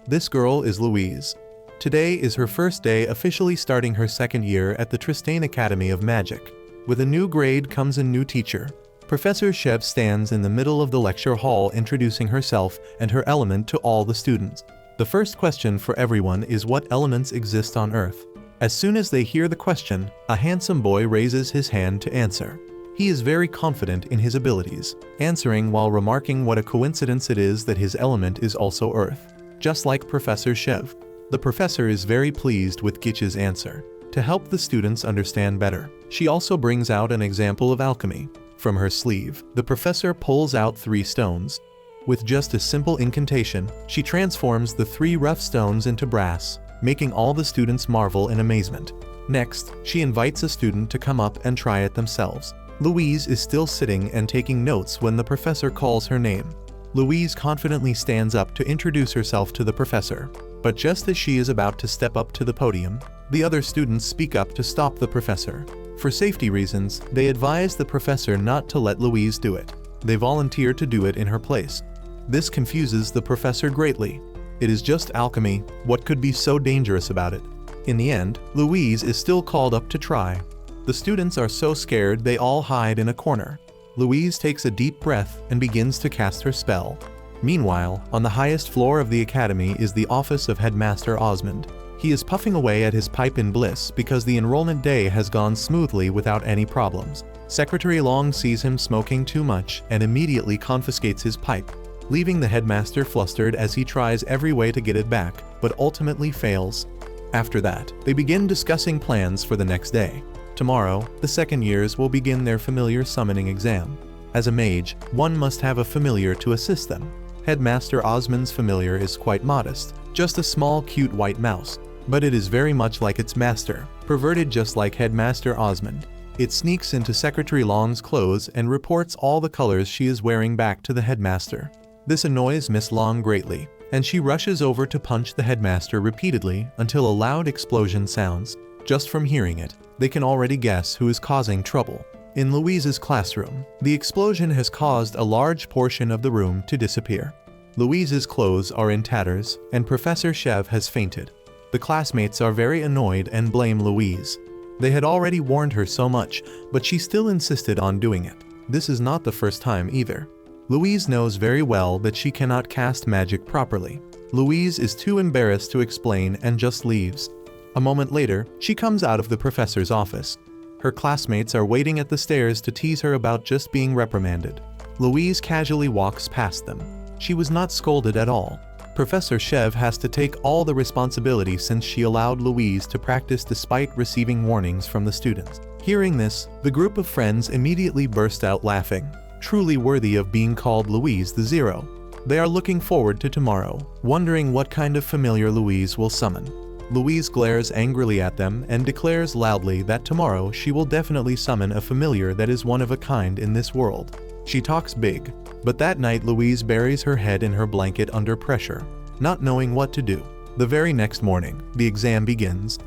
This girl is Louise. Today is her first day officially starting her second year at the Tristane Academy of Magic. With a new grade comes a new teacher. Professor Chev stands in the middle of the lecture hall introducing herself and her element to all the students. The first question for everyone is what elements exist on Earth. As soon as they hear the question, a handsome boy raises his hand to answer. He is very confident in his abilities, answering while remarking what a coincidence it is that his element is also Earth, just like Professor Chev. The professor is very pleased with Gitch's answer. To help the students understand better, she also brings out an example of alchemy. From her sleeve, the professor pulls out 3 stones. With just a simple incantation, she transforms the 3 rough stones into brass, making all the students marvel in amazement. Next, she invites a student to come up and try it themselves. Louise is still sitting and taking notes when the professor calls her name. Louise confidently stands up to introduce herself to the professor, but just as she is about to step up to the podium, the other students speak up to stop the professor. For safety reasons, they advise the professor not to let Louise do it. They volunteer to do it in her place. This confuses the professor greatly. It is just alchemy, what could be so dangerous about it? In the end, Louise is still called up to try. The students are so scared they all hide in a corner. Louise takes a deep breath and begins to cast her spell. Meanwhile, on the highest floor of the academy is the office of Headmaster Osmond. He is puffing away at his pipe in bliss because the enrollment day has gone smoothly without any problems. Secretary Long sees him smoking too much and immediately confiscates his pipe, leaving the headmaster flustered as he tries every way to get it back, but ultimately fails. After that, they begin discussing plans for the next day. Tomorrow, the second years will begin their familiar summoning exam. As a mage, one must have a familiar to assist them. Headmaster Osmond's familiar is quite modest, just a small cute white mouse. But it is very much like its master, perverted just like Headmaster Osmond. It sneaks into Secretary Long's clothes and reports all the colors she is wearing back to the headmaster. This annoys Miss Long greatly, and she rushes over to punch the headmaster repeatedly until a loud explosion sounds. Just from hearing it, they can already guess who is causing trouble. In Louise's classroom, the explosion has caused a large portion of the room to disappear. Louise's clothes are in tatters, and Professor Chev has fainted. The classmates are very annoyed and blame Louise. They had already warned her so much, but she still insisted on doing it. This is not the first time either. Louise knows very well that she cannot cast magic properly. Louise is too embarrassed to explain and just leaves. A moment later, she comes out of the professor's office. Her classmates are waiting at the stairs to tease her about just being reprimanded. Louise casually walks past them. She was not scolded at all. Professor Chev has to take all the responsibility since she allowed Louise to practice despite receiving warnings from the students. Hearing this, the group of friends immediately burst out laughing, truly worthy of being called Louise the Zero. They are looking forward to tomorrow, wondering what kind of familiar Louise will summon. Louise glares angrily at them and declares loudly that tomorrow she will definitely summon a familiar that is one of a kind in this world. She talks big, but that night Louise buries her head in her blanket under pressure, not knowing what to do. The very next morning, the exam begins.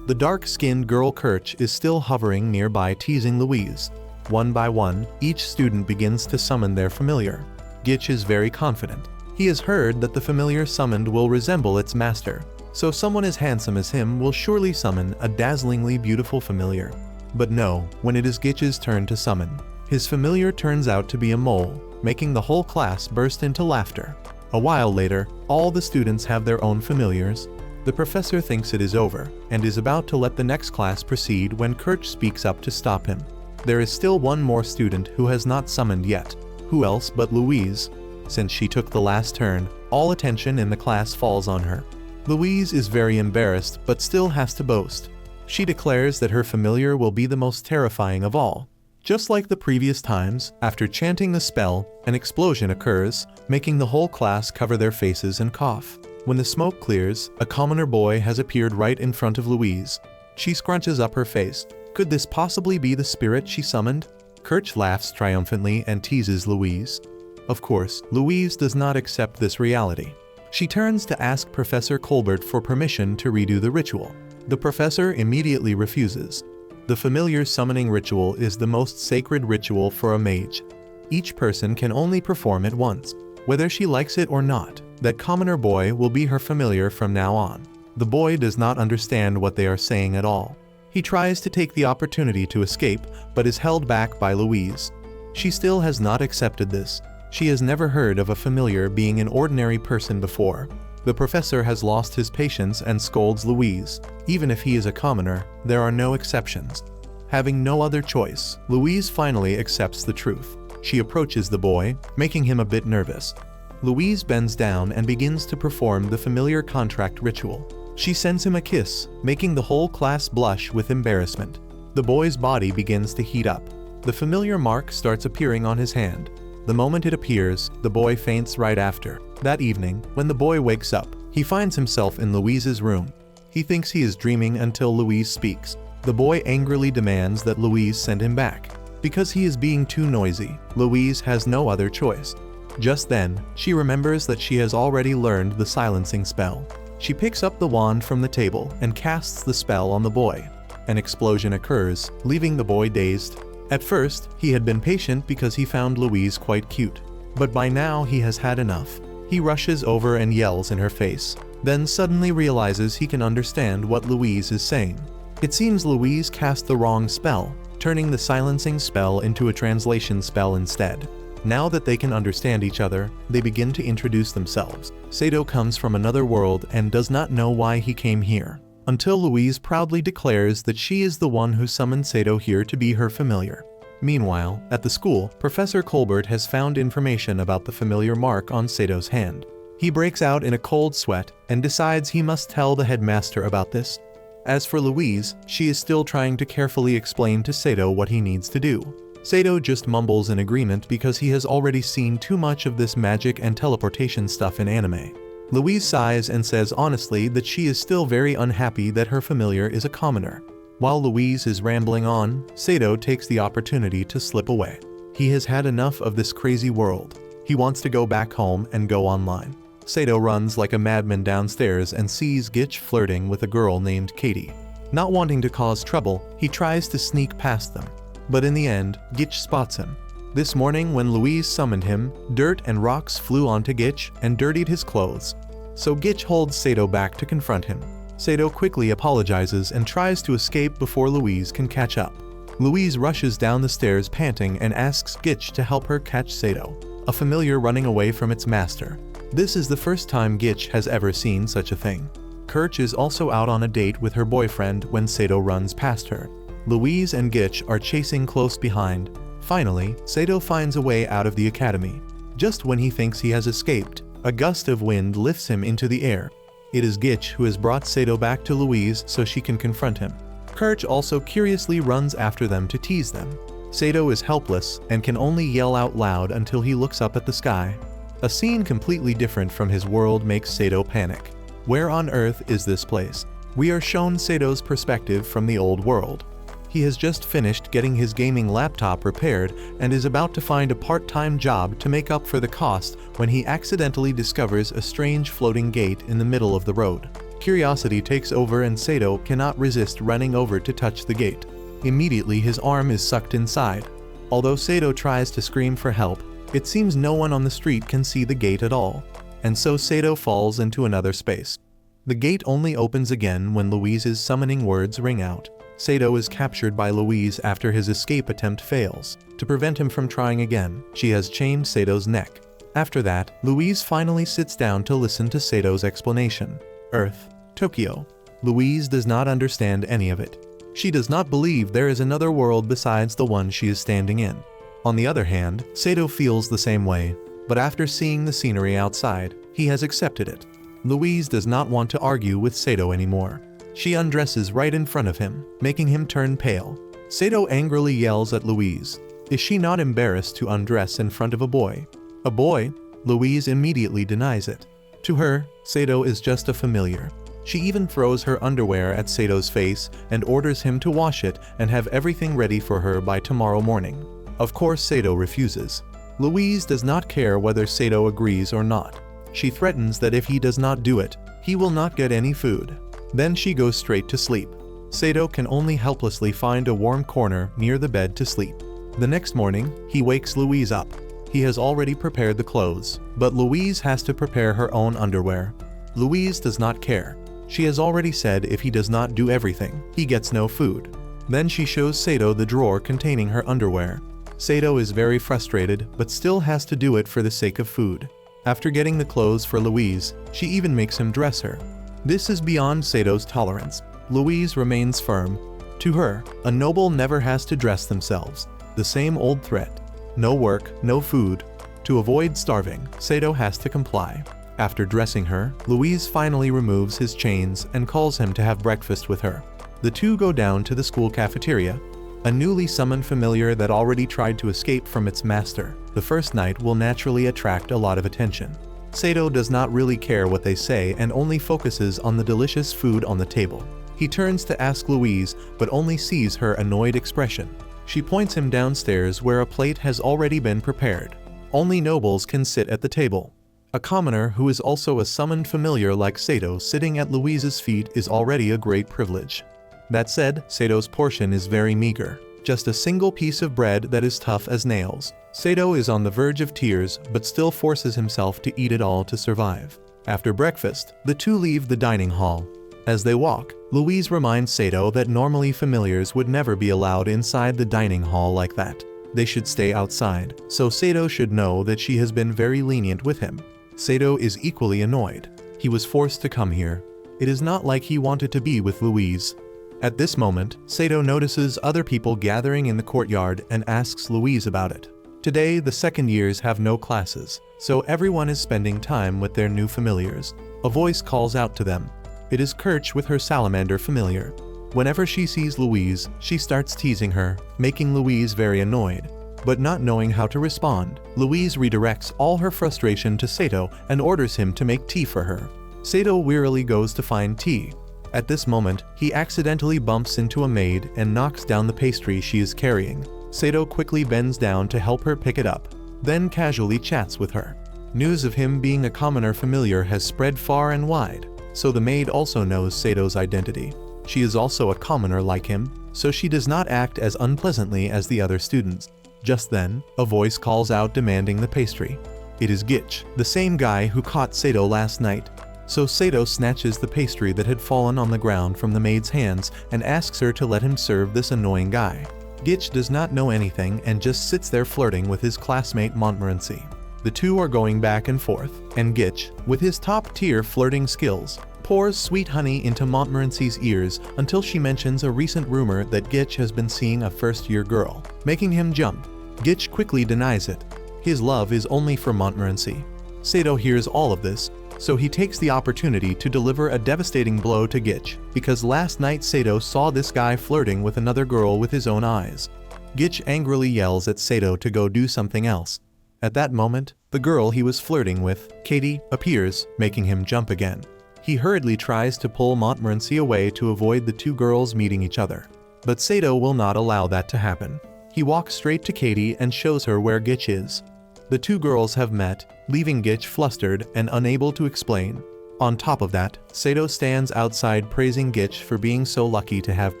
The dark-skinned girl Kirch is still hovering nearby teasing Louise. One by one, each student begins to summon their familiar. Gitch is very confident. He has heard that the familiar summoned will resemble its master, so someone as handsome as him will surely summon a dazzlingly beautiful familiar. But no, when it is Gitch's turn to summon, his familiar turns out to be a mole, making the whole class burst into laughter. A while later, all the students have their own familiars. The professor thinks it is over, and is about to let the next class proceed when Kirch speaks up to stop him. There is still one more student who has not summoned yet. Who else but Louise? Since she took the last turn, all attention in the class falls on her. Louise is very embarrassed but still has to boast. She declares that her familiar will be the most terrifying of all. Just like the previous times, after chanting the spell, an explosion occurs, making the whole class cover their faces and cough. When the smoke clears, a commoner boy has appeared right in front of Louise. She scrunches up her face. Could this possibly be the spirit she summoned? Kirch laughs triumphantly and teases Louise. Of course, Louise does not accept this reality. She turns to ask Professor Colbert for permission to redo the ritual. The professor immediately refuses. The familiar summoning ritual is the most sacred ritual for a mage. Each person can only perform it once. whether she likes it or not. That commoner boy will be her familiar from now on. The boy does not understand what they are saying at all. He tries to take the opportunity to escape, but is held back by Louise. She still has not accepted this. She has never heard of a familiar being an ordinary person before. The professor has lost his patience and scolds Louise. Even if he is a commoner, there are no exceptions. Having no other choice, Louise finally accepts the truth. She approaches the boy, making him a bit nervous. Louise bends down and begins to perform the familiar contract ritual. She sends him a kiss, making the whole class blush with embarrassment. The boy's body begins to heat up. The familiar mark starts appearing on his hand. The moment it appears, the boy faints right after. That evening, when the boy wakes up, he finds himself in Louise's room. He thinks he is dreaming until Louise speaks. The boy angrily demands that Louise send him back. Because he is being too noisy, Louise has no other choice. Just then, she remembers that she has already learned the silencing spell. She picks up the wand from the table and casts the spell on the boy. An explosion occurs, leaving the boy dazed. At first, he had been patient because he found Louise quite cute. But by now he has had enough. He rushes over and yells in her face, then suddenly realizes he can understand what Louise is saying. It seems Louise cast the wrong spell, turning the silencing spell into a translation spell instead. Now that they can understand each other, they begin to introduce themselves. Saito comes from another world and does not know why he came here, until Louise proudly declares that she is the one who summoned Saito here to be her familiar. Meanwhile, at the school, Professor Colbert has found information about the familiar mark on Saito's hand. He breaks out in a cold sweat and decides he must tell the headmaster about this. As for Louise, she is still trying to carefully explain to Saito what he needs to do. Saito just mumbles in agreement because he has already seen too much of this magic and teleportation stuff in anime. Louise sighs and says honestly that she is still very unhappy that her familiar is a commoner. While Louise is rambling on, Saito takes the opportunity to slip away. He has had enough of this crazy world. He wants to go back home and go online. Saito runs like a madman downstairs and sees Gitch flirting with a girl named Katie. Not wanting to cause trouble, he tries to sneak past them. But in the end, Gitch spots him. This morning when Louise summoned him, dirt and rocks flew onto Gitch and dirtied his clothes. So Gitch holds Saito back to confront him. Saito quickly apologizes and tries to escape before Louise can catch up. Louise rushes down the stairs panting and asks Gitch to help her catch Saito, a familiar running away from its master. This is the first time Gitch has ever seen such a thing. Kirch is also out on a date with her boyfriend when Saito runs past her. Louise and Gitch are chasing close behind. Finally, Saito finds a way out of the academy. Just when he thinks he has escaped, a gust of wind lifts him into the air. It is Gitch who has brought Saito back to Louise so she can confront him. Kirch also curiously runs after them to tease them. Saito is helpless and can only yell out loud until he looks up at the sky. A scene completely different from his world makes Saito panic. Where on earth is this place? We are shown Sato's perspective from the old world. He has just finished getting his gaming laptop repaired and is about to find a part-time job to make up for the cost when he accidentally discovers a strange floating gate in the middle of the road. Curiosity takes over and Saito cannot resist running over to touch the gate. Immediately his arm is sucked inside. Although Saito tries to scream for help, it seems no one on the street can see the gate at all, and so Saito falls into another space. The gate only opens again when Louise's summoning words ring out. Saito is captured by Louise after his escape attempt fails. To prevent him from trying again, she has chained Sato's neck. After that, Louise finally sits down to listen to Sato's explanation. Earth, Tokyo. Louise does not understand any of it. She does not believe there is another world besides the one she is standing in. On the other hand, Saito feels the same way, but after seeing the scenery outside, he has accepted it. Louise does not want to argue with Saito anymore. She undresses right in front of him, making him turn pale. Saito angrily yells at Louise. Is she not embarrassed to undress in front of a boy? A boy? Louise immediately denies it. To her, Saito is just a familiar. She even throws her underwear at Sato's face and orders him to wash it and have everything ready for her by tomorrow morning. Of course, Saito refuses. Louise does not care whether Saito agrees or not. She threatens that if he does not do it, he will not get any food. Then she goes straight to sleep. Saito can only helplessly find a warm corner near the bed to sleep. The next morning, he wakes Louise up. He has already prepared the clothes, but Louise has to prepare her own underwear. Louise does not care. She has already said if he does not do everything, he gets no food. Then she shows Saito the drawer containing her underwear. Saito is very frustrated, but still has to do it for the sake of food. After getting the clothes for Louise, she even makes him dress her. This is beyond Saito's tolerance. Louise remains firm. To her, a noble never has to dress themselves. The same old threat. No work, no food. To avoid starving, Saito has to comply. After dressing her, Louise finally removes his chains and calls him to have breakfast with her. The two go down to the school cafeteria. A newly summoned familiar that already tried to escape from its master. The first night will naturally attract a lot of attention. Saito does not really care what they say and only focuses on the delicious food on the table. He turns to ask Louise, but only sees her annoyed expression. She points him downstairs where a plate has already been prepared. Only nobles can sit at the table. A commoner who is also a summoned familiar like Saito sitting at Louise's feet is already a great privilege. That said, Saito's portion is very meager. Just a single piece of bread that is tough as nails. Saito is on the verge of tears but still forces himself to eat it all to survive. After breakfast, the two leave the dining hall. As they walk, Louise reminds Saito that normally familiars would never be allowed inside the dining hall like that. They should stay outside, so Saito should know that she has been very lenient with him. Saito is equally annoyed. He was forced to come here. It is not like he wanted to be with Louise. At this moment, Saito notices other people gathering in the courtyard and asks Louise about it. Today, the second years have no classes, so everyone is spending time with their new familiars. A voice calls out to them. It is Kirch with her salamander familiar. Whenever she sees Louise, she starts teasing her, making Louise very annoyed. But not knowing how to respond, Louise redirects all her frustration to Saito and orders him to make tea for her. Saito wearily goes to find tea. At this moment, he accidentally bumps into a maid and knocks down the pastry she is carrying. Saito quickly bends down to help her pick it up, then casually chats with her. News of him being a commoner familiar has spread far and wide, so the maid also knows Saito's identity. She is also a commoner like him, so she does not act as unpleasantly as the other students. Just then, a voice calls out demanding the pastry. It is Gitch, the same guy who caught Saito last night. So Saito snatches the pastry that had fallen on the ground from the maid's hands and asks her to let him serve this annoying guy. Gitch does not know anything and just sits there flirting with his classmate Montmorency. The two are going back and forth, and Gitch, with his top-tier flirting skills, pours sweet honey into Montmorency's ears until she mentions a recent rumor that Gitch has been seeing a first-year girl, making him jump. Gitch quickly denies it. His love is only for Montmorency. Saito hears all of this, so he takes the opportunity to deliver a devastating blow to Gitch, because last night Saito saw this guy flirting with another girl with his own eyes. Gitch angrily yells at Saito to go do something else. At that moment, the girl he was flirting with, Katie, appears, making him jump again. He hurriedly tries to pull Montmorency away to avoid the two girls meeting each other. But Saito will not allow that to happen. He walks straight to Katie and shows her where Gitch is. The two girls have met, leaving Gitch flustered and unable to explain. On top of that, Saito stands outside praising Gitch for being so lucky to have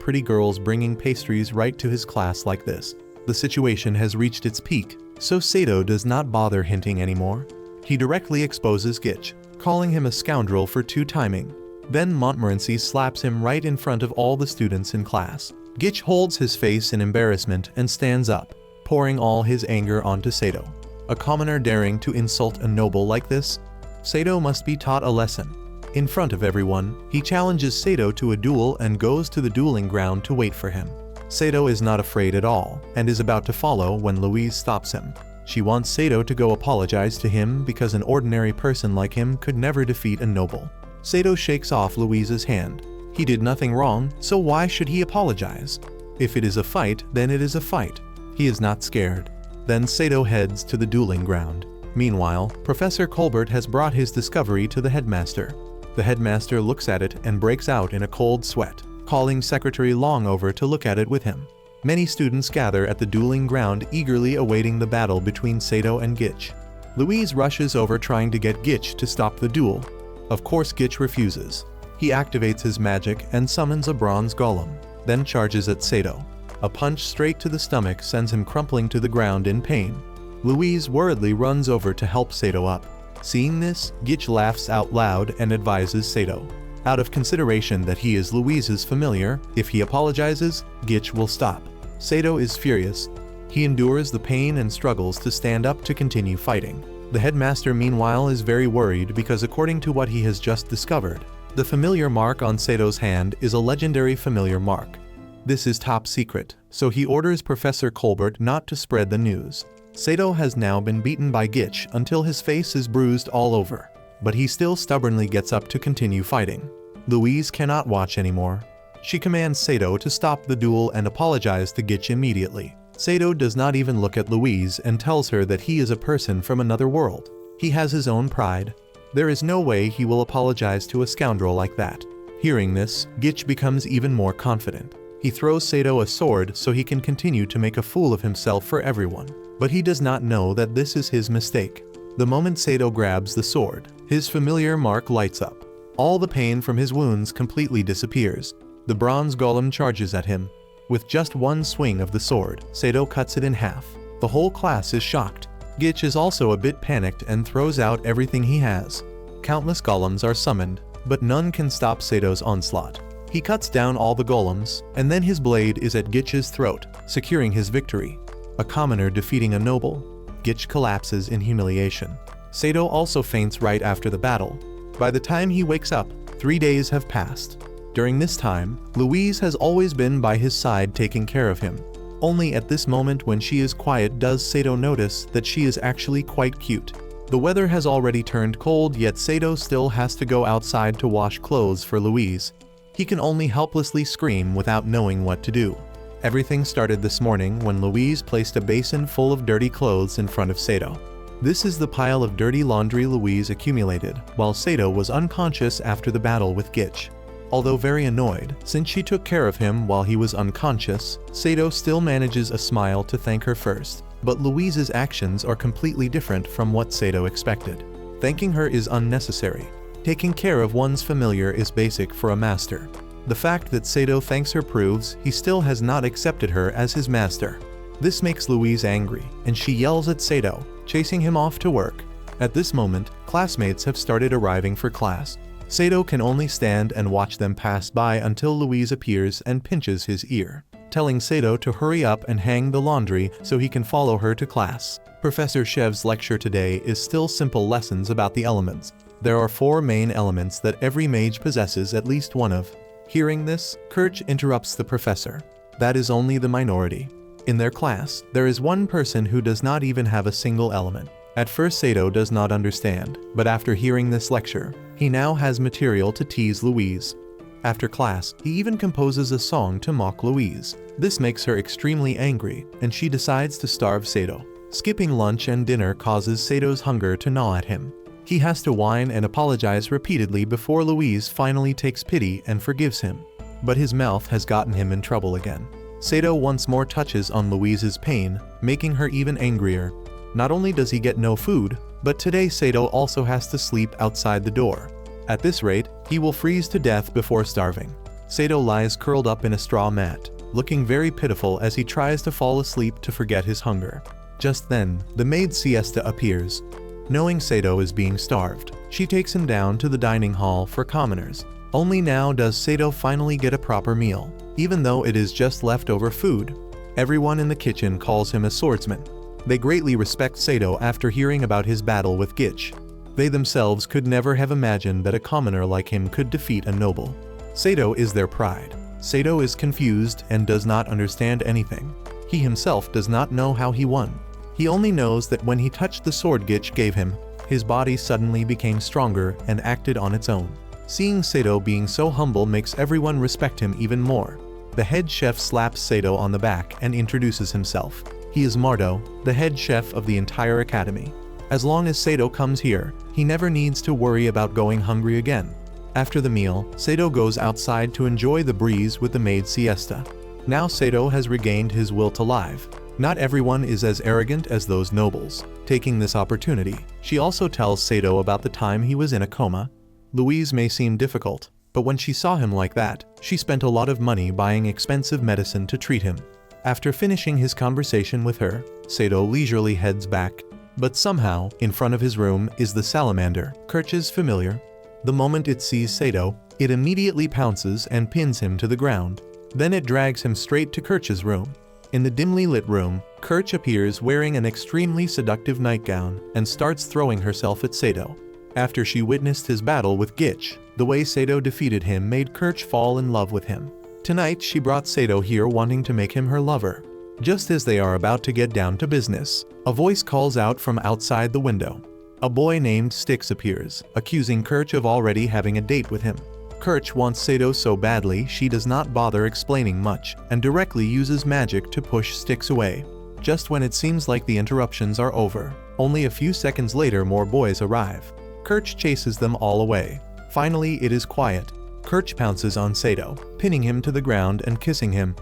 pretty girls bringing pastries right to his class like this. The situation has reached its peak, so Saito does not bother hinting anymore. He directly exposes Gitch, calling him a scoundrel for two-timing. Then Montmorency slaps him right in front of all the students in class. Gitch holds his face in embarrassment and stands up, pouring all his anger onto Saito. A commoner daring to insult a noble like this? Saito must be taught a lesson. In front of everyone, he challenges Saito to a duel and goes to the dueling ground to wait for him. Saito is not afraid at all, and is about to follow when Louise stops him. She wants Saito to go apologize to him because an ordinary person like him could never defeat a noble. Saito shakes off Louise's hand. He did nothing wrong, so why should he apologize? If it is a fight, then it is a fight. He is not scared. Then Saito heads to the dueling ground. Meanwhile, Professor Colbert has brought his discovery to the headmaster. The headmaster looks at it and breaks out in a cold sweat, calling Secretary Long over to look at it with him. Many students gather at the dueling ground eagerly awaiting the battle between Saito and Gitch. Louise rushes over trying to get Gitch to stop the duel. Of course Gitch refuses. He activates his magic and summons a bronze golem, then charges at Saito. A punch straight to the stomach sends him crumpling to the ground in pain. Louise worriedly runs over to help Saito up. Seeing this, Gitch laughs out loud and advises Saito. Out of consideration that he is Louise's familiar, if he apologizes, Gitch will stop. Saito is furious. He endures the pain and struggles to stand up to continue fighting. The headmaster meanwhile is very worried because according to what he has just discovered, the familiar mark on Saito's hand is a legendary familiar mark. This is top secret, so he orders Professor Colbert not to spread the news. Saito has now been beaten by Gitch until his face is bruised all over, but he still stubbornly gets up to continue fighting. Louise cannot watch anymore. She commands Saito to stop the duel and apologize to Gitch immediately. Saito does not even look at Louise and tells her that he is a person from another world. He has his own pride. There is no way he will apologize to a scoundrel like that. Hearing this, Gitch becomes even more confident. He throws Saito a sword so he can continue to make a fool of himself for everyone. But he does not know that this is his mistake. The moment Saito grabs the sword, his familiar mark lights up. All the pain from his wounds completely disappears. The bronze golem charges at him. With just one swing of the sword, Saito cuts it in half. The whole class is shocked. Gitch is also a bit panicked and throws out everything he has. Countless golems are summoned, but none can stop Sato's onslaught. He cuts down all the golems, and then his blade is at Gitch's throat, securing his victory. A commoner defeating a noble, Gitch collapses in humiliation. Saito also faints right after the battle. By the time he wakes up, 3 days have passed. During this time, Louise has always been by his side taking care of him. Only at this moment when she is quiet does Saito notice that she is actually quite cute. The weather has already turned cold, yet Saito still has to go outside to wash clothes for Louise. He can only helplessly scream without knowing what to do. Everything started this morning when Louise placed a basin full of dirty clothes in front of Saito. This is the pile of dirty laundry Louise accumulated while Saito was unconscious after the battle with Gitch. Although very annoyed, since she took care of him while he was unconscious, Saito still manages a smile to thank her first. But Louise's actions are completely different from what Saito expected. Thanking her is unnecessary. Taking care of one's familiar is basic for a master. The fact that Saito thanks her proves he still has not accepted her as his master. This makes Louise angry, and she yells at Saito, chasing him off to work. At this moment, classmates have started arriving for class. Saito can only stand and watch them pass by until Louise appears and pinches his ear, telling Saito to hurry up and hang the laundry so he can follow her to class. Professor Shev's lecture today is still simple lessons about the elements. There are 4 main elements that every mage possesses at least one of. Hearing this, Kirch interrupts the professor. That is only the minority. In their class, there is one person who does not even have a single element. At first Saito does not understand, but after hearing this lecture, he now has material to tease Louise. After class, he even composes a song to mock Louise. This makes her extremely angry, and she decides to starve Saito. Skipping lunch and dinner causes Sato's hunger to gnaw at him. He has to whine and apologize repeatedly before Louise finally takes pity and forgives him. But his mouth has gotten him in trouble again. Saito once more touches on Louise's pain, making her even angrier. Not only does he get no food, but today Saito also has to sleep outside the door. At this rate, he will freeze to death before starving. Saito lies curled up in a straw mat, looking very pitiful as he tries to fall asleep to forget his hunger. Just then, the maid Siesta appears. Knowing Saito is being starved, she takes him down to the dining hall for commoners. Only now does Saito finally get a proper meal, even though it is just leftover food. Everyone in the kitchen calls him a swordsman. They greatly respect Saito after hearing about his battle with Gitch. They themselves could never have imagined that a commoner like him could defeat a noble. Saito is their pride. Saito is confused and does not understand anything. He himself does not know how he won. He only knows that when he touched the sword Gitch gave him, his body suddenly became stronger and acted on its own. Seeing Saito being so humble makes everyone respect him even more. The head chef slaps Saito on the back and introduces himself. He is Mardo, the head chef of the entire academy. As long as Saito comes here, he never needs to worry about going hungry again. After the meal, Saito goes outside to enjoy the breeze with the maid Siesta. Now Saito has regained his will to live. Not everyone is as arrogant as those nobles. Taking this opportunity, she also tells Saito about the time he was in a coma. Louise may seem difficult, but when she saw him like that, she spent a lot of money buying expensive medicine to treat him. After finishing his conversation with her, Saito leisurely heads back. But somehow, in front of his room is the salamander, Kirch's familiar. The moment it sees Saito, it immediately pounces and pins him to the ground. Then it drags him straight to Kirch's room. In the dimly lit room, Kirch appears wearing an extremely seductive nightgown and starts throwing herself at Saito. After she witnessed his battle with Gitch, the way Saito defeated him made Kirch fall in love with him. Tonight she brought Saito here wanting to make him her lover. Just as they are about to get down to business, a voice calls out from outside the window. A boy named Styx appears, accusing Kirch of already having a date with him. Kirch wants Saito so badly she does not bother explaining much and directly uses magic to push Styx away. Just when it seems like the interruptions are over, only a few seconds later more boys arrive. Kirch chases them all away. Finally it is quiet. Kirch pounces on Saito, pinning him to the ground and kissing him.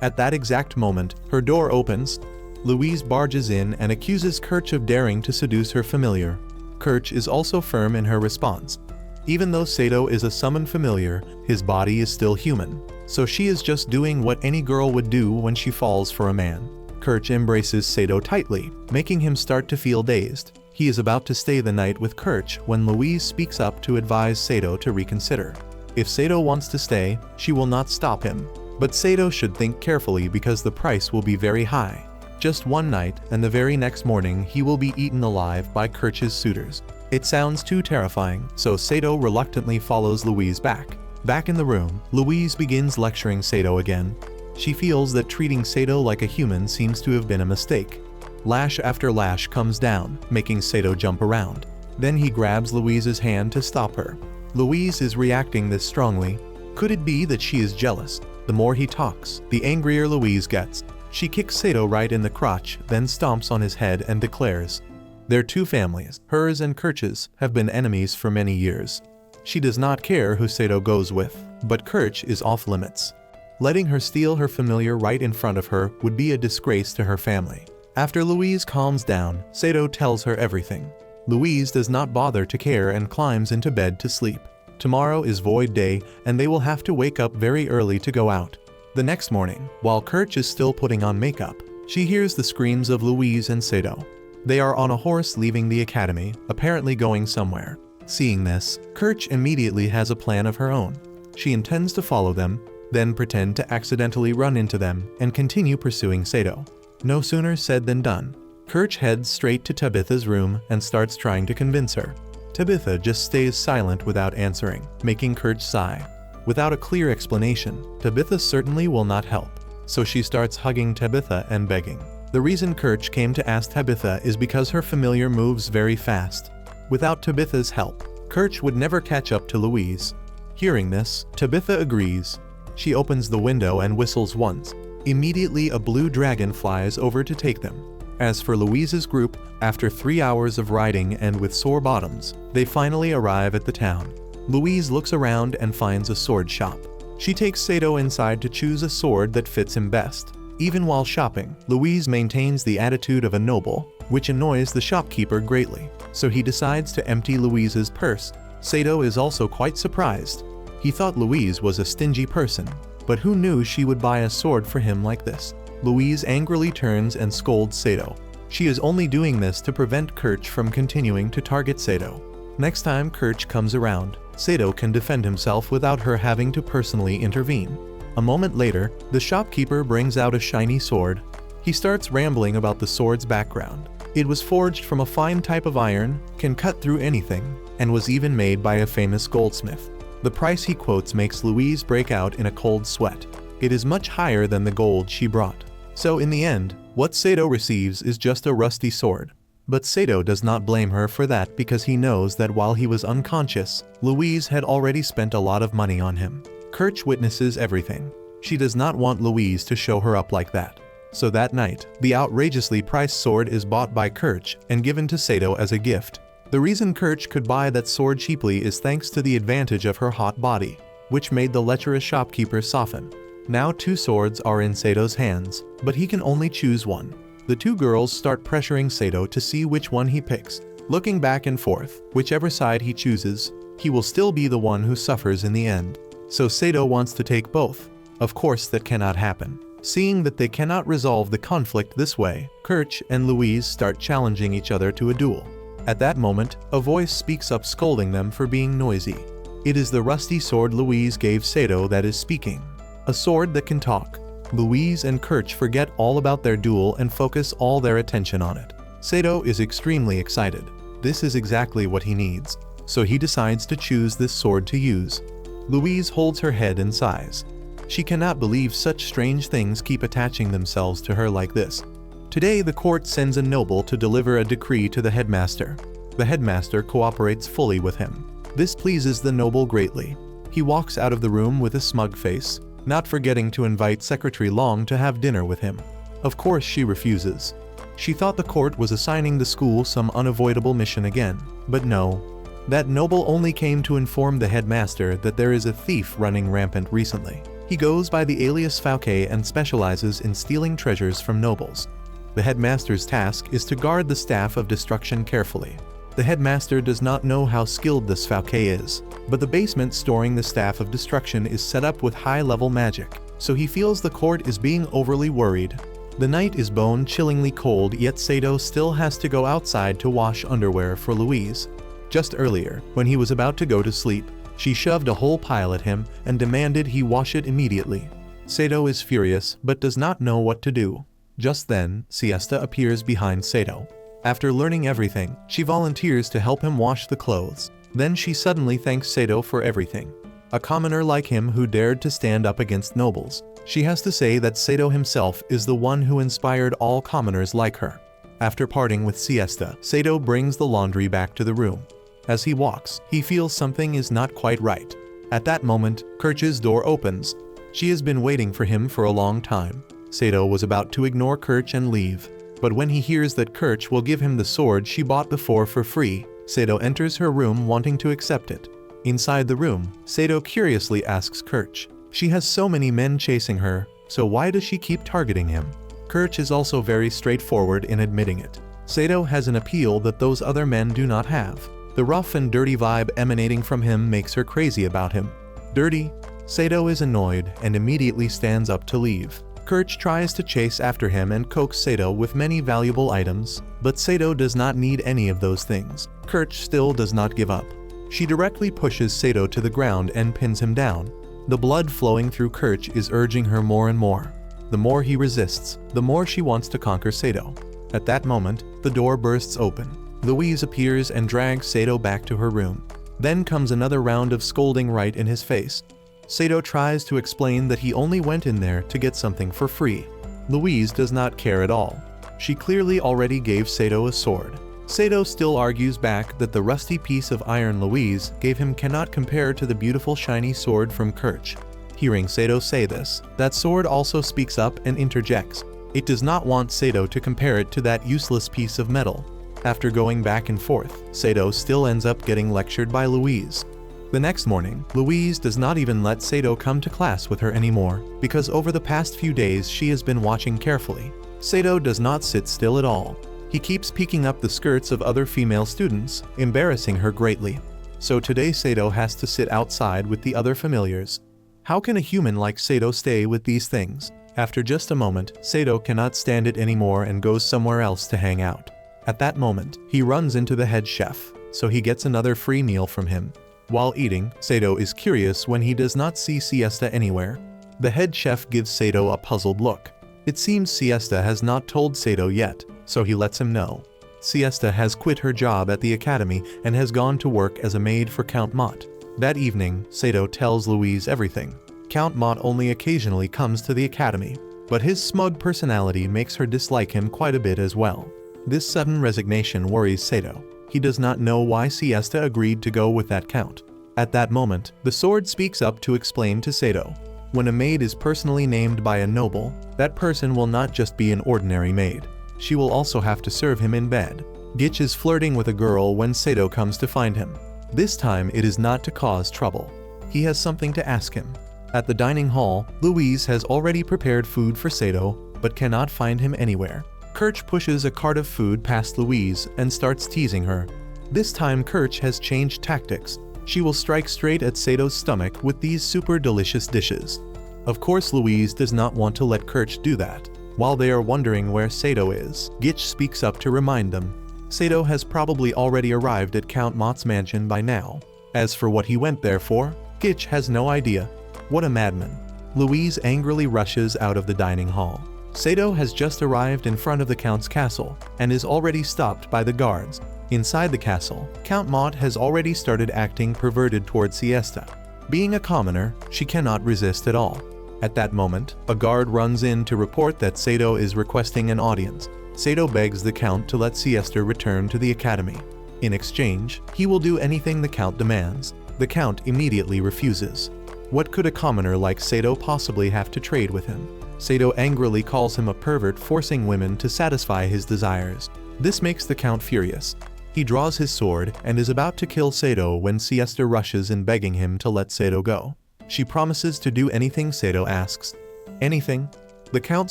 At that exact moment, her door opens. Louise barges in and accuses Kirch of daring to seduce her familiar. Kirch is also firm in her response. Even though Saito is a summoned familiar, his body is still human, so she is just doing what any girl would do when she falls for a man. Kirch embraces Saito tightly, making him start to feel dazed. He is about to stay the night with Kirch when Louise speaks up to advise Saito to reconsider. If Saito wants to stay, she will not stop him. But Saito should think carefully because the price will be very high. Just one night, and the very next morning he will be eaten alive by Kirch's suitors. It sounds too terrifying, so Saito reluctantly follows Louise back. Back in the room, Louise begins lecturing Saito again. She feels that treating Saito like a human seems to have been a mistake. Lash after lash comes down, making Saito jump around. Then he grabs Louise's hand to stop her. Louise is reacting this strongly. Could it be that she is jealous? The more he talks, the angrier Louise gets. She kicks Saito right in the crotch, then stomps on his head and declares, their two families, hers and Kirch's, have been enemies for many years. She does not care who Saito goes with, but Kirch is off limits. Letting her steal her familiar right in front of her would be a disgrace to her family. After Louise calms down, Saito tells her everything. Louise does not bother to care and climbs into bed to sleep. Tomorrow is void day and they will have to wake up very early to go out. The next morning, while Kirch is still putting on makeup, she hears the screams of Louise and Saito. They are on a horse leaving the academy, apparently going somewhere. Seeing this, Kirch immediately has a plan of her own. She intends to follow them, then pretend to accidentally run into them and continue pursuing Saito. No sooner said than done. Kirch heads straight to Tabitha's room and starts trying to convince her. Tabitha just stays silent without answering, making Kirch sigh. Without a clear explanation, Tabitha certainly will not help, so she starts hugging Tabitha and begging. The reason Kirch came to ask Tabitha is because her familiar moves very fast. Without Tabitha's help, Kirch would never catch up to Louise. Hearing this, Tabitha agrees. She opens the window and whistles once. Immediately a blue dragon flies over to take them. As for Louise's group, after 3 hours of riding and with sore bottoms, they finally arrive at the town. Louise looks around and finds a sword shop. She takes Saito inside to choose a sword that fits him best. Even while shopping, Louise maintains the attitude of a noble, which annoys the shopkeeper greatly, so he decides to empty Louise's purse. Saito is also quite surprised. He thought Louise was a stingy person, but who knew she would buy a sword for him like this? Louise angrily turns and scolds Saito. She is only doing this to prevent Kirch from continuing to target Saito. Next time Kirch comes around, Saito can defend himself without her having to personally intervene. A moment later, the shopkeeper brings out a shiny sword. He starts rambling about the sword's background. It was forged from a fine type of iron, can cut through anything, and was even made by a famous goldsmith. The price he quotes makes Louise break out in a cold sweat. It is much higher than the gold she brought. So in the end, what Saito receives is just a rusty sword. But Saito does not blame her for that because he knows that while he was unconscious, Louise had already spent a lot of money on him. Kirch witnesses everything. She does not want Louise to show her up like that. So that night, the outrageously priced sword is bought by Kirch and given to Saito as a gift. The reason Kirch could buy that sword cheaply is thanks to the advantage of her hot body, which made the lecherous shopkeeper soften. Now 2 swords are in Sato's hands, but he can only choose one. The 2 girls start pressuring Saito to see which one he picks. Looking back and forth, whichever side he chooses, he will still be the one who suffers in the end. So Saito wants to take both. Of course that cannot happen. Seeing that they cannot resolve the conflict this way, Kirch and Louise start challenging each other to a duel. At that moment, a voice speaks up scolding them for being noisy. It is the rusty sword Louise gave Saito that is speaking. A sword that can talk. Louise and Kirch forget all about their duel and focus all their attention on it. Saito is extremely excited. This is exactly what he needs. So he decides to choose this sword to use. Louise holds her head and sighs. She cannot believe such strange things keep attaching themselves to her like this. Today the court sends a noble to deliver a decree to the headmaster. The headmaster cooperates fully with him. This pleases the noble greatly. He walks out of the room with a smug face, not forgetting to invite Secretary Long to have dinner with him. Of course she refuses. She thought the court was assigning the school some unavoidable mission again, but no. That noble only came to inform the headmaster that there is a thief running rampant recently. He goes by the alias Fauke and specializes in stealing treasures from nobles. The headmaster's task is to guard the staff of destruction carefully. The headmaster does not know how skilled this Fauke is, but the basement storing the staff of destruction is set up with high-level magic, so he feels the court is being overly worried. The night is bone-chillingly cold, yet Saito still has to go outside to wash underwear for Louise. Just earlier, when he was about to go to sleep, she shoved a whole pile at him and demanded he wash it immediately. Saito is furious but does not know what to do. Just then, Siesta appears behind Saito. After learning everything, she volunteers to help him wash the clothes. Then she suddenly thanks Saito for everything. A commoner like him who dared to stand up against nobles. She has to say that Saito himself is the one who inspired all commoners like her. After parting with Siesta, Saito brings the laundry back to the room. As he walks, he feels something is not quite right. At that moment, Kirch's door opens. She has been waiting for him for a long time. Saito was about to ignore Kirch and leave, but when he hears that Kirch will give him the sword she bought before for free, Saito enters her room wanting to accept it. Inside the room, Saito curiously asks Kirch. She has so many men chasing her, so why does she keep targeting him? Kirch is also very straightforward in admitting it. Saito has an appeal that those other men do not have. The rough and dirty vibe emanating from him makes her crazy about him. Dirty? Saito is annoyed and immediately stands up to leave. Kirch tries to chase after him and coax Saito with many valuable items, but Saito does not need any of those things. Kirch still does not give up. She directly pushes Saito to the ground and pins him down. The blood flowing through Kirch is urging her more and more. The more he resists, the more she wants to conquer Saito. At that moment, the door bursts open. Louise appears and drags Saito back to her room. Then comes another round of scolding right in his face. Saito tries to explain that he only went in there to get something for free. Louise does not care at all. She clearly already gave Saito a sword. Saito still argues back that the rusty piece of iron Louise gave him cannot compare to the beautiful shiny sword from Kirch. Hearing Saito say this, that sword also speaks up and interjects. It does not want Saito to compare it to that useless piece of metal. After going back and forth, Saito still ends up getting lectured by Louise. The next morning, Louise does not even let Saito come to class with her anymore, because over the past few days she has been watching carefully. Saito does not sit still at all. He keeps peeking up the skirts of other female students, embarrassing her greatly. So today Saito has to sit outside with the other familiars. How can a human like Saito stay with these things? After just a moment, Saito cannot stand it anymore and goes somewhere else to hang out. At that moment, he runs into the head chef, so he gets another free meal from him. While eating, Saito is curious when he does not see Siesta anywhere. The head chef gives Saito a puzzled look. It seems Siesta has not told Saito yet, so he lets him know. Siesta has quit her job at the academy and has gone to work as a maid for Count Mott. That evening, Saito tells Louise everything. Count Mott only occasionally comes to the academy, but his smug personality makes her dislike him quite a bit as well. This sudden resignation worries Saito. He does not know why Siesta agreed to go with that count. At that moment, the sword speaks up to explain to Saito. When a maid is personally named by a noble, that person will not just be an ordinary maid. She will also have to serve him in bed. Gitch is flirting with a girl when Saito comes to find him. This time it is not to cause trouble. He has something to ask him. At the dining hall, Louise has already prepared food for Saito, but cannot find him anywhere. Kirch pushes a cart of food past Louise and starts teasing her. This time Kirch has changed tactics. She will strike straight at Saito's stomach with these super delicious dishes. Of course Louise does not want to let Kirch do that. While they are wondering where Saito is, Gitch speaks up to remind them. Saito has probably already arrived at Count Mott's mansion by now. As for what he went there for, Gitch has no idea. What a madman. Louise angrily rushes out of the dining hall. Saito has just arrived in front of the Count's castle and is already stopped by the guards. Inside the castle, Count Mott has already started acting perverted toward Siesta. Being a commoner, she cannot resist at all. At that moment, a guard runs in to report that Saito is requesting an audience. Saito begs the Count to let Siesta return to the academy. In exchange, he will do anything the Count demands. The Count immediately refuses. What could a commoner like Saito possibly have to trade with him? Saito angrily calls him a pervert, forcing women to satisfy his desires. This makes the Count furious. He draws his sword and is about to kill Saito when Siesta rushes in, begging him to let Saito go. She promises to do anything Saito asks. Anything? The Count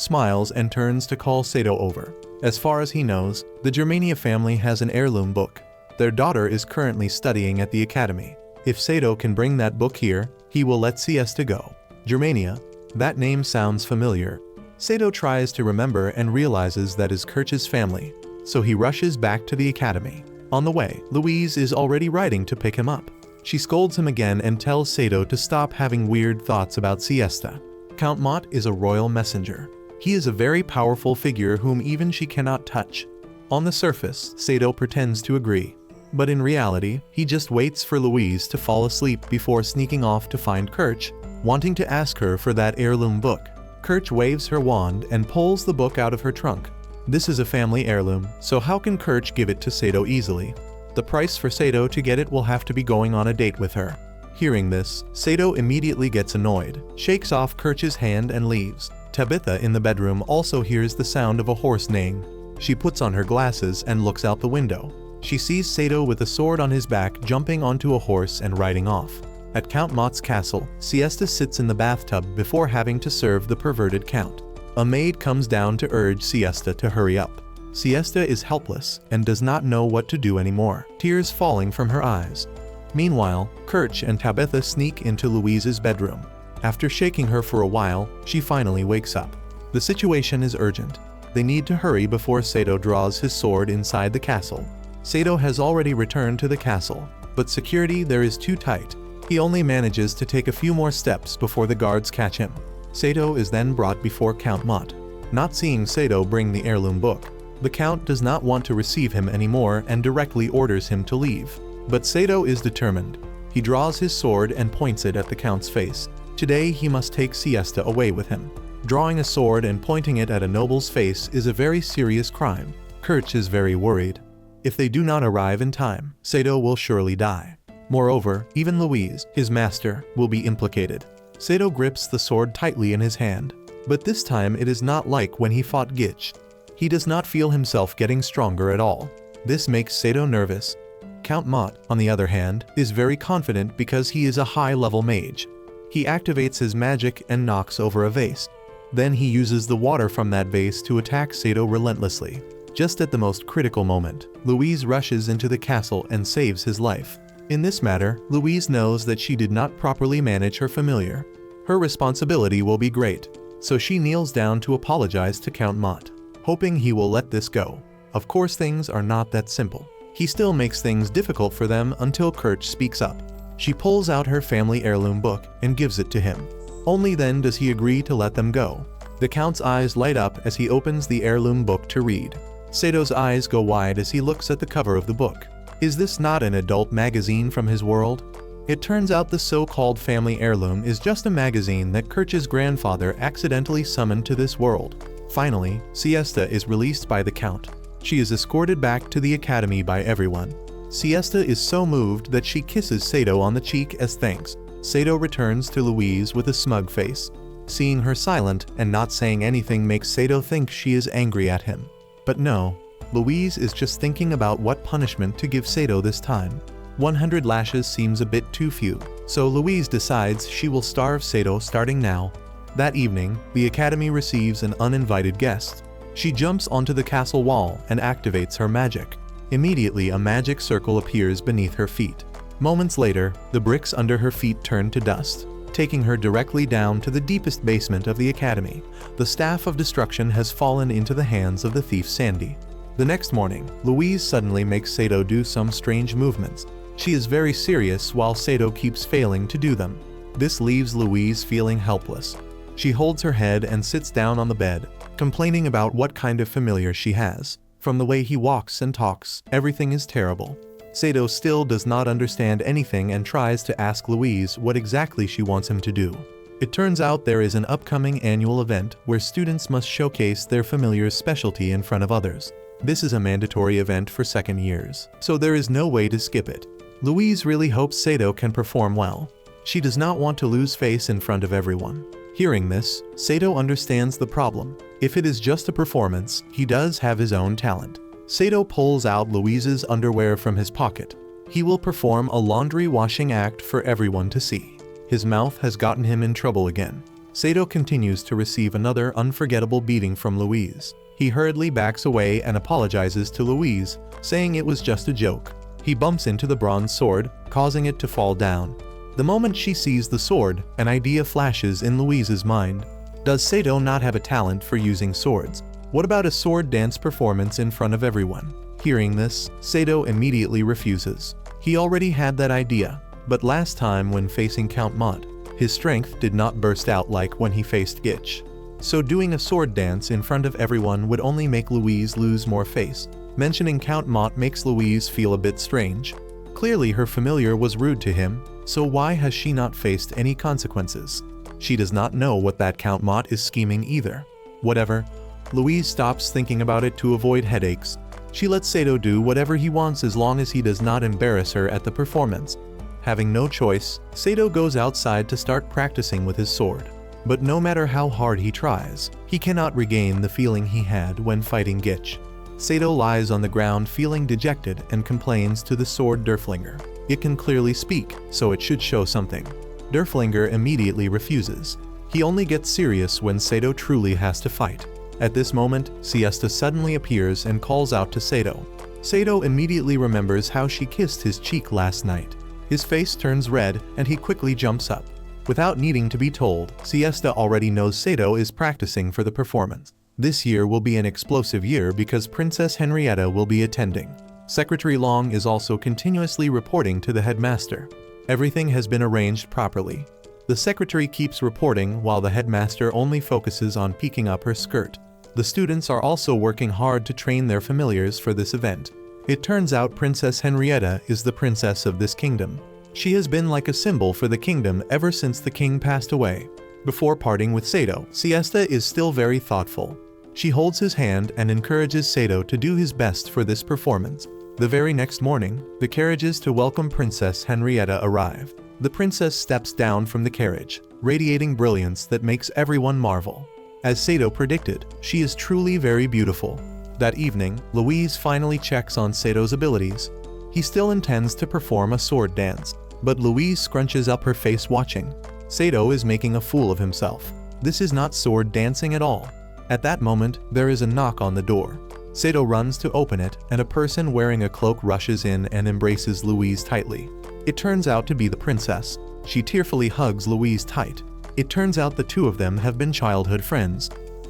smiles and turns to call Saito over. As far as he knows, the Germania family has an heirloom book. Their daughter is currently studying at the academy. If Saito can bring that book here, he will let Siesta go. Germania? That name sounds familiar. Saito tries to remember and realizes that is Kirch's family, so he rushes back to the academy. On the way, Louise is already riding to pick him up. She scolds him again and tells Saito to stop having weird thoughts about Siesta. Count Mott is a royal messenger. He is a very powerful figure whom even she cannot touch. On the surface, Saito pretends to agree, but in reality, he just waits for Louise to fall asleep before sneaking off to find Kirch, wanting to ask her for that heirloom book. Kirch waves her wand and pulls the book out of her trunk. This is a family heirloom, so how can Kirch give it to Saito easily? The price for Saito to get it will have to be going on a date with her. Hearing this, Saito immediately gets annoyed, shakes off Kirch's hand and leaves. Tabitha in the bedroom also hears the sound of a horse neighing. She puts on her glasses and looks out the window. She sees Saito with a sword on his back jumping onto a horse and riding off. At Count Mott's castle, Siesta sits in the bathtub before having to serve the perverted Count. A maid comes down to urge Siesta to hurry up. Siesta is helpless and does not know what to do anymore, tears falling from her eyes. Meanwhile, Kirch and Tabitha sneak into Louise's bedroom. After shaking her for a while, she finally wakes up. The situation is urgent. They need to hurry before Saito draws his sword inside the castle. Saito has already returned to the castle, but security there is too tight. He only manages to take a few more steps before the guards catch him. Saito is then brought before Count Mott. Not seeing Saito bring the heirloom book, the Count does not want to receive him anymore and directly orders him to leave. But Saito is determined. He draws his sword and points it at the Count's face. Today he must take Siesta away with him. Drawing a sword and pointing it at a noble's face is a very serious crime. Kirch is very worried. If they do not arrive in time, Saito will surely die. Moreover, even Louise, his master, will be implicated. Saito grips the sword tightly in his hand, but this time it is not like when he fought Gitch. He does not feel himself getting stronger at all. This makes Saito nervous. Count Mott, on the other hand, is very confident because he is a high-level mage. He activates his magic and knocks over a vase. Then he uses the water from that vase to attack Saito relentlessly. Just at the most critical moment, Louise rushes into the castle and saves his life. In this matter, Louise knows that she did not properly manage her familiar. Her responsibility will be great, so she kneels down to apologize to Count Mott, hoping he will let this go. Of course, things are not that simple. He still makes things difficult for them until Kirch speaks up. She pulls out her family heirloom book and gives it to him. Only then does he agree to let them go. The Count's eyes light up as he opens the heirloom book to read. Saito's eyes go wide as he looks at the cover of the book. Is this not an adult magazine from his world? It turns out the so-called family heirloom is just a magazine that Kirch's grandfather accidentally summoned to this world. Finally, Siesta is released by the Count. She is escorted back to the academy by everyone. Siesta is so moved that she kisses Saito on the cheek as thanks. Saito returns to Louise with a smug face. Seeing her silent and not saying anything makes Saito think she is angry at him. But no, Louise is just thinking about what punishment to give Saito this time. 100 lashes seems a bit too few, so Louise decides she will starve Saito starting now. That evening, the academy receives an uninvited guest. She jumps onto the castle wall and activates her magic. Immediately, a magic circle appears beneath her feet. Moments later, the bricks under her feet turn to dust. taking her directly down to the deepest basement of the academy. The staff of destruction has fallen into the hands of the thief Sandy. The next morning, Louise suddenly makes Saito do some strange movements. She is very serious while Saito keeps failing to do them. This leaves Louise feeling helpless. She holds her head and sits down on the bed, complaining about what kind of familiar she has. From the way he walks and talks, everything is terrible. Saito still does not understand anything and tries to ask Louise what exactly she wants him to do. It turns out there is an upcoming annual event where students must showcase their familiar's specialty in front of others. This is a mandatory event for second years, so there is no way to skip it. Louise really hopes Saito can perform well. She does not want to lose face in front of everyone. Hearing this, Saito understands the problem. If it is just a performance, he does have his own talent. Saito pulls out Louise's underwear from his pocket. He will perform a laundry washing act for everyone to see. His mouth has gotten him in trouble again. Saito continues to receive another unforgettable beating from Louise. He hurriedly backs away and apologizes to Louise, saying it was just a joke. He bumps into the bronze sword, causing it to fall down. The moment she sees the sword, an idea flashes in Louise's mind. Does Saito not have a talent for using swords? What about a sword dance performance in front of everyone? Hearing this, Saito immediately refuses. He already had that idea, but last time when facing Count Mott, his strength did not burst out like when he faced Gitch. So doing a sword dance in front of everyone would only make Louise lose more face. Mentioning Count Mott makes Louise feel a bit strange. Clearly her familiar was rude to him, so why has she not faced any consequences? She does not know what that Count Mott is scheming either. Whatever. Louise stops thinking about it to avoid headaches. She lets Saito do whatever he wants as long as he does not embarrass her at the performance. Having no choice, Saito goes outside to start practicing with his sword. But no matter how hard he tries, he cannot regain the feeling he had when fighting Gitch. Saito lies on the ground feeling dejected and complains to the sword Derflinger. It can clearly speak, so it should show something. Derflinger immediately refuses. He only gets serious when Saito truly has to fight. At this moment, Siesta suddenly appears and calls out to Saito. Saito immediately remembers how she kissed his cheek last night. His face turns red and he quickly jumps up. Without needing to be told, Siesta already knows Saito is practicing for the performance. This year will be an explosive year because Princess Henrietta will be attending. Secretary Long is also continuously reporting to the headmaster. Everything has been arranged properly. The secretary keeps reporting while the headmaster only focuses on peeking up her skirt. The students are also working hard to train their familiars for this event. It turns out Princess Henrietta is the princess of this kingdom. She has been like a symbol for the kingdom ever since the king passed away. Before parting with Saito, Siesta is still very thoughtful. She holds his hand and encourages Saito to do his best for this performance. The very next morning, the carriages to welcome Princess Henrietta arrive. The princess steps down from the carriage, radiating brilliance that makes everyone marvel. As Saito predicted, she is truly very beautiful. That evening, Louise finally checks on Saito's abilities. He still intends to perform a sword dance, but Louise scrunches up her face watching. Saito is making a fool of himself. This is not sword dancing at all. At that moment, there is a knock on the door. Saito runs to open it, and a person wearing a cloak rushes in and embraces Louise tightly. It turns out to be the princess. She tearfully hugs Louise tight. It turns out the two of them have been childhood friends.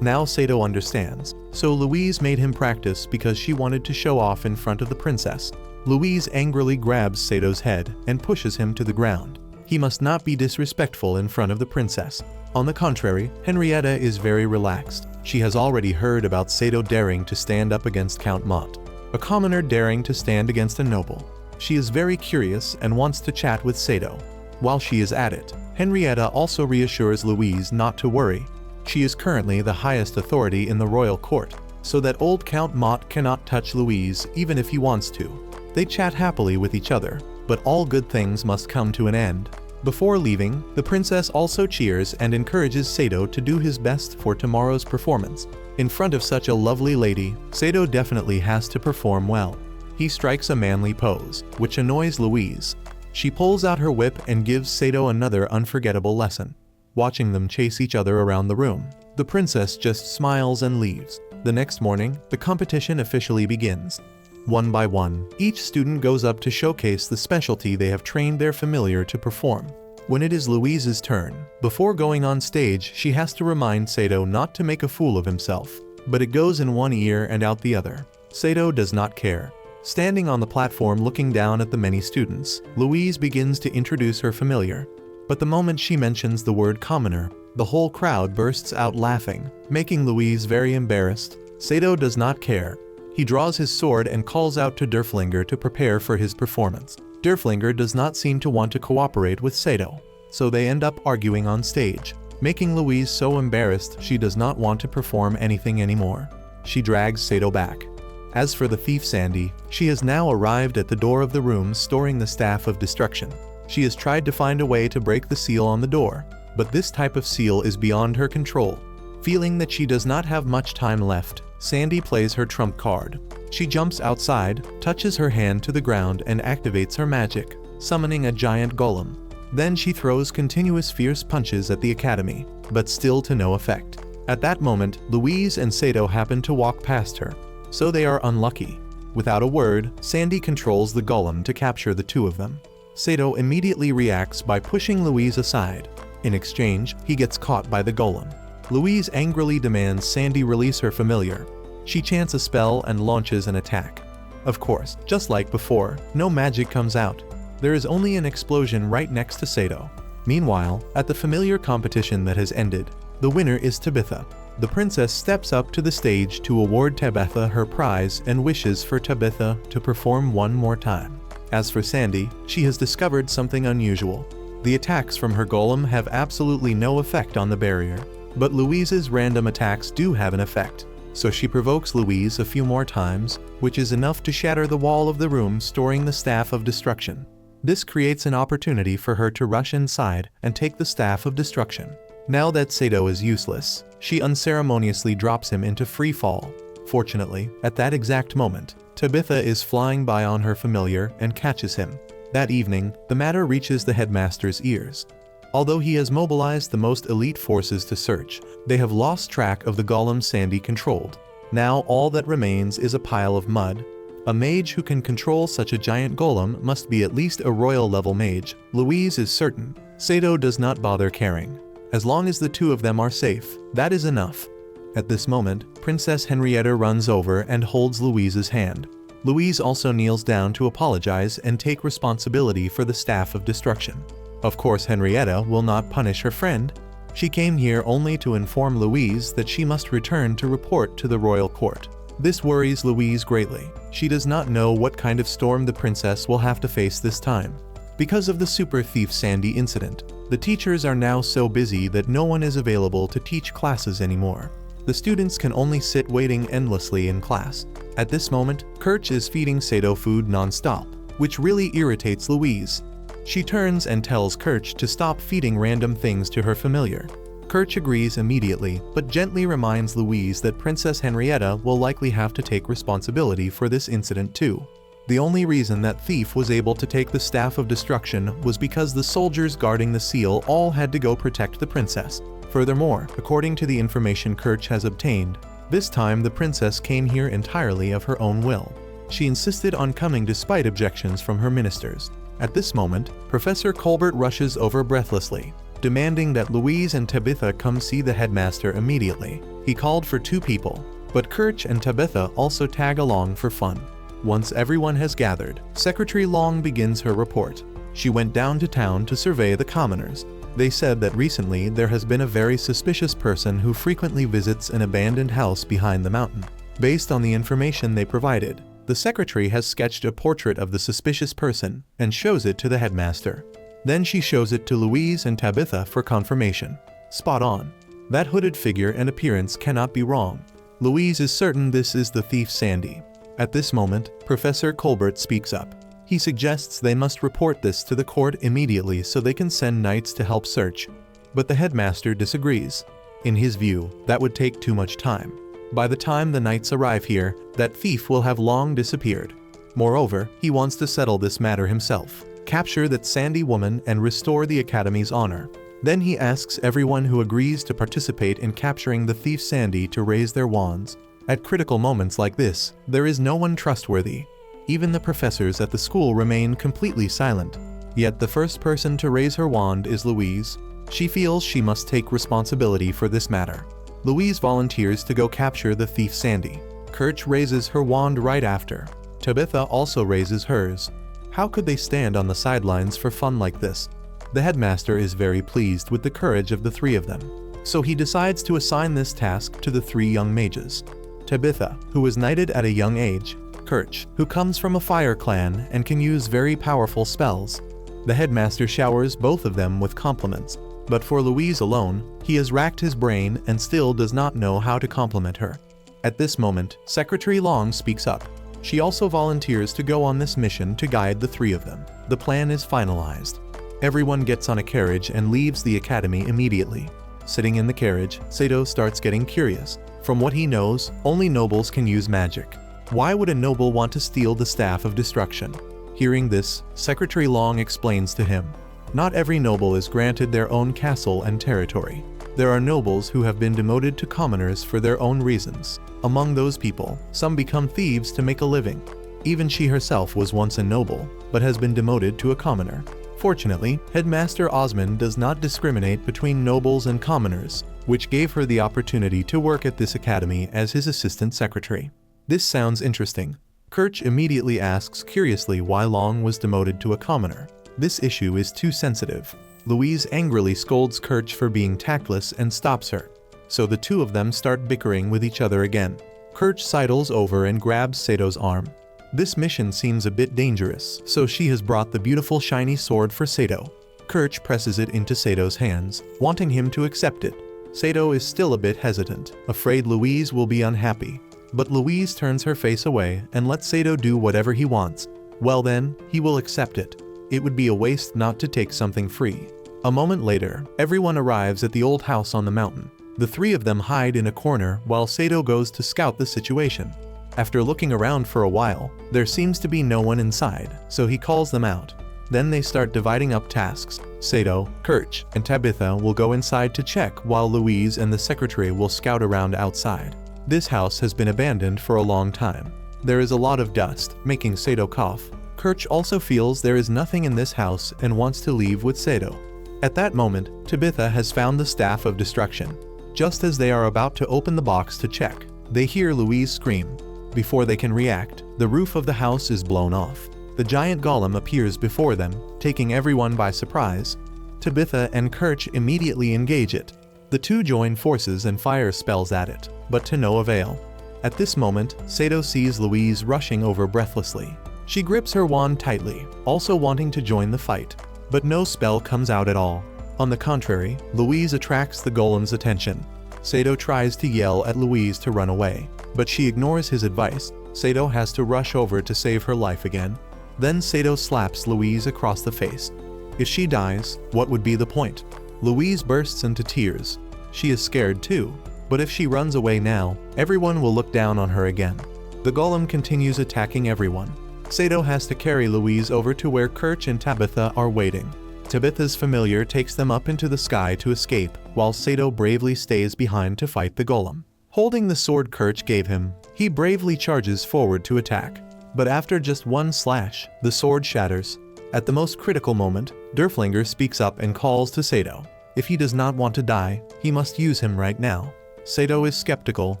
Now Saito understands, so Louise made him practice because she wanted to show off in front of the princess. Louise angrily grabs Sato's head and pushes him to the ground. He must not be disrespectful in front of the princess. On the contrary, Henrietta is very relaxed. She has already heard about Saito daring to stand up against Count Mott, a commoner daring to stand against a noble. She is very curious and wants to chat with Saito. While she is at it, Henrietta also reassures Louise not to worry. She is currently the highest authority in the royal court, so that old Count Mott cannot touch Louise even if he wants to. They chat happily with each other, but all good things must come to an end. Before leaving, the princess also cheers and encourages Saito to do his best for tomorrow's performance. In front of such a lovely lady, Saito definitely has to perform well. He strikes a manly pose, which annoys Louise. She pulls out her whip and gives Saito another unforgettable lesson. Watching them chase each other around the room, the princess just smiles and leaves. The next morning, the competition officially begins. One by one, each student goes up to showcase the specialty they have trained their familiar to perform. When it is Louise's turn, before going on stage, she has to remind Saito not to make a fool of himself. But it goes in one ear and out the other. Saito does not care. Standing on the platform looking down at the many students, Louise begins to introduce her familiar. But the moment she mentions the word commoner, the whole crowd bursts out laughing, making Louise very embarrassed. Saito does not care. He draws his sword and calls out to Derflinger to prepare for his performance. Derflinger does not seem to want to cooperate with Saito, so they end up arguing on stage, making Louise so embarrassed she does not want to perform anything anymore. She drags Saito back. As for the thief Sandy, she has now arrived at the door of the room storing the staff of destruction. She has tried to find a way to break the seal on the door, but this type of seal is beyond her control. Feeling that she does not have much time left, Sandy plays her trump card. She jumps outside, touches her hand to the ground and activates her magic, summoning a giant golem. Then she throws continuous fierce punches at the academy, but still to no effect. At that moment, Louise and Saito happen to walk past her, so they are unlucky. Without a word, Sandy controls the golem to capture the two of them. Saito immediately reacts by pushing Louise aside. In exchange, he gets caught by the golem. Louise angrily demands Sandy release her familiar. She chants a spell and launches an attack. Of course, just like before, no magic comes out. There is only an explosion right next to Saito. Meanwhile, at the familiar competition that has ended, the winner is Tabitha. The princess steps up to the stage to award Tabitha her prize and wishes for Tabitha to perform one more time. As for Sandy, she has discovered something unusual. The attacks from her golem have absolutely no effect on the barrier, but Louise's random attacks do have an effect. So she provokes Louise a few more times, which is enough to shatter the wall of the room storing the staff of destruction. This creates an opportunity for her to rush inside and take the staff of destruction. Now that Saito is useless, she unceremoniously drops him into free fall. Fortunately, at that exact moment, Tabitha is flying by on her familiar and catches him. That evening, the matter reaches the headmaster's ears. Although he has mobilized the most elite forces to search, they have lost track of the golem Sandy controlled. Now all that remains is a pile of mud. A mage who can control such a giant golem must be at least a royal level mage. Louise is certain. Saito does not bother caring. As long as the two of them are safe, that is enough. At this moment, Princess Henrietta runs over and holds Louise's hand. Louise also kneels down to apologize and take responsibility for the staff of destruction. Of course, Henrietta will not punish her friend. She came here only to inform Louise that she must return to report to the royal court. This worries Louise greatly. She does not know what kind of storm the princess will have to face this time. Because of the super thief Sandy incident, the teachers are now so busy that no one is available to teach classes anymore. The students can only sit waiting endlessly in class. At this moment, Kirch is feeding Saito food non-stop, which really irritates Louise. She turns and tells Kirch to stop feeding random things to her familiar. Kirch agrees immediately, but gently reminds Louise that Princess Henrietta will likely have to take responsibility for this incident too. The only reason that thief was able to take the staff of destruction was because the soldiers guarding the seal all had to go protect the princess. Furthermore, according to the information Kirch has obtained, this time the princess came here entirely of her own will. She insisted on coming despite objections from her ministers. At this moment, Professor Colbert rushes over breathlessly, demanding that Louise and Tabitha come see the headmaster immediately. He called for 2 people, but Kirch and Tabitha also tag along for fun. Once everyone has gathered, Secretary Long begins her report. She went down to town to survey the commoners. They said that recently there has been a very suspicious person who frequently visits an abandoned house behind the mountain. Based on the information they provided, the secretary has sketched a portrait of the suspicious person and shows it to the headmaster. Then she shows it to Louise and Tabitha for confirmation. Spot on. That hooded figure and appearance cannot be wrong. Louise is certain this is the thief Sandy. At this moment, Professor Colbert speaks up. He suggests they must report this to the court immediately so they can send knights to help search. But the headmaster disagrees. In his view, that would take too much time. By the time the knights arrive here, that thief will have long disappeared. Moreover, he wants to settle this matter himself, capture that Sandy woman and restore the academy's honor. Then he asks everyone who agrees to participate in capturing the thief Sandy to raise their wands. At critical moments like this, there is no one trustworthy. Even the professors at the school remain completely silent. Yet the first person to raise her wand is Louise. She feels she must take responsibility for this matter. Louise volunteers to go capture the thief Sandy. Kirch raises her wand right after. Tabitha also raises hers. How could they stand on the sidelines for fun like this? The headmaster is very pleased with the courage of the three of them, so he decides to assign this task to the three young mages. Tabitha, who was knighted at a young age. Kirch, who comes from a fire clan and can use very powerful spells. The headmaster showers both of them with compliments, but for Louise alone, he has racked his brain and still does not know how to compliment her. At this moment, Secretary Long speaks up. She also volunteers to go on this mission to guide the three of them. The plan is finalized. Everyone gets on a carriage and leaves the academy immediately. Sitting in the carriage, Saito starts getting curious. From what he knows, only nobles can use magic. Why would a noble want to steal the Staff of Destruction? Hearing this, Secretary Long explains to him. Not every noble is granted their own castle and territory. There are nobles who have been demoted to commoners for their own reasons. Among those people, some become thieves to make a living. Even she herself was once a noble, but has been demoted to a commoner. Fortunately, Headmaster Osmond does not discriminate between nobles and commoners, which gave her the opportunity to work at this academy as his assistant secretary. This sounds interesting. Kirch immediately asks curiously why Long was demoted to a commoner. This issue is too sensitive. Louise angrily scolds Kirch for being tactless and stops her. So the two of them start bickering with each other again. Kirch sidles over and grabs Saito's arm. This mission seems a bit dangerous, so she has brought the beautiful shiny sword for Saito. Kirch presses it into Saito's hands, wanting him to accept it. Saito is still a bit hesitant, afraid Louise will be unhappy. But Louise turns her face away and lets Saito do whatever he wants. Well then, he will accept it. It would be a waste not to take something free. A moment later, everyone arrives at the old house on the mountain. The three of them hide in a corner while Saito goes to scout the situation. After looking around for a while, there seems to be no one inside, so he calls them out. Then they start dividing up tasks. Saito, Kirch, and Tabitha will go inside to check while Louise and the secretary will scout around outside. This house has been abandoned for a long time. There is a lot of dust, making Saito cough. Kirch also feels there is nothing in this house and wants to leave with Saito. At that moment, Tabitha has found the Staff of Destruction. Just as they are about to open the box to check, they hear Louise scream. Before they can react, the roof of the house is blown off. The giant golem appears before them, taking everyone by surprise. Tabitha and Kirch immediately engage it. The two join forces and fire spells at it, but to no avail. At this moment, Saito sees Louise rushing over breathlessly. She grips her wand tightly, also wanting to join the fight. But no spell comes out at all. On the contrary, Louise attracts the golem's attention. Saito tries to yell at Louise to run away, but she ignores his advice. Saito has to rush over to save her life again. Then Saito slaps Louise across the face. If she dies, what would be the point? Louise bursts into tears. She is scared too, but if she runs away now, everyone will look down on her again. The golem continues attacking everyone. Saito has to carry Louise over to where Kirch and Tabitha are waiting. Tabitha's familiar takes them up into the sky to escape, while Saito bravely stays behind to fight the golem. Holding the sword Kirch gave him, he bravely charges forward to attack. But after just one slash, the sword shatters. At the most critical moment, Derflinger speaks up and calls to Saito. If he does not want to die, he must use him right now. Saito is skeptical,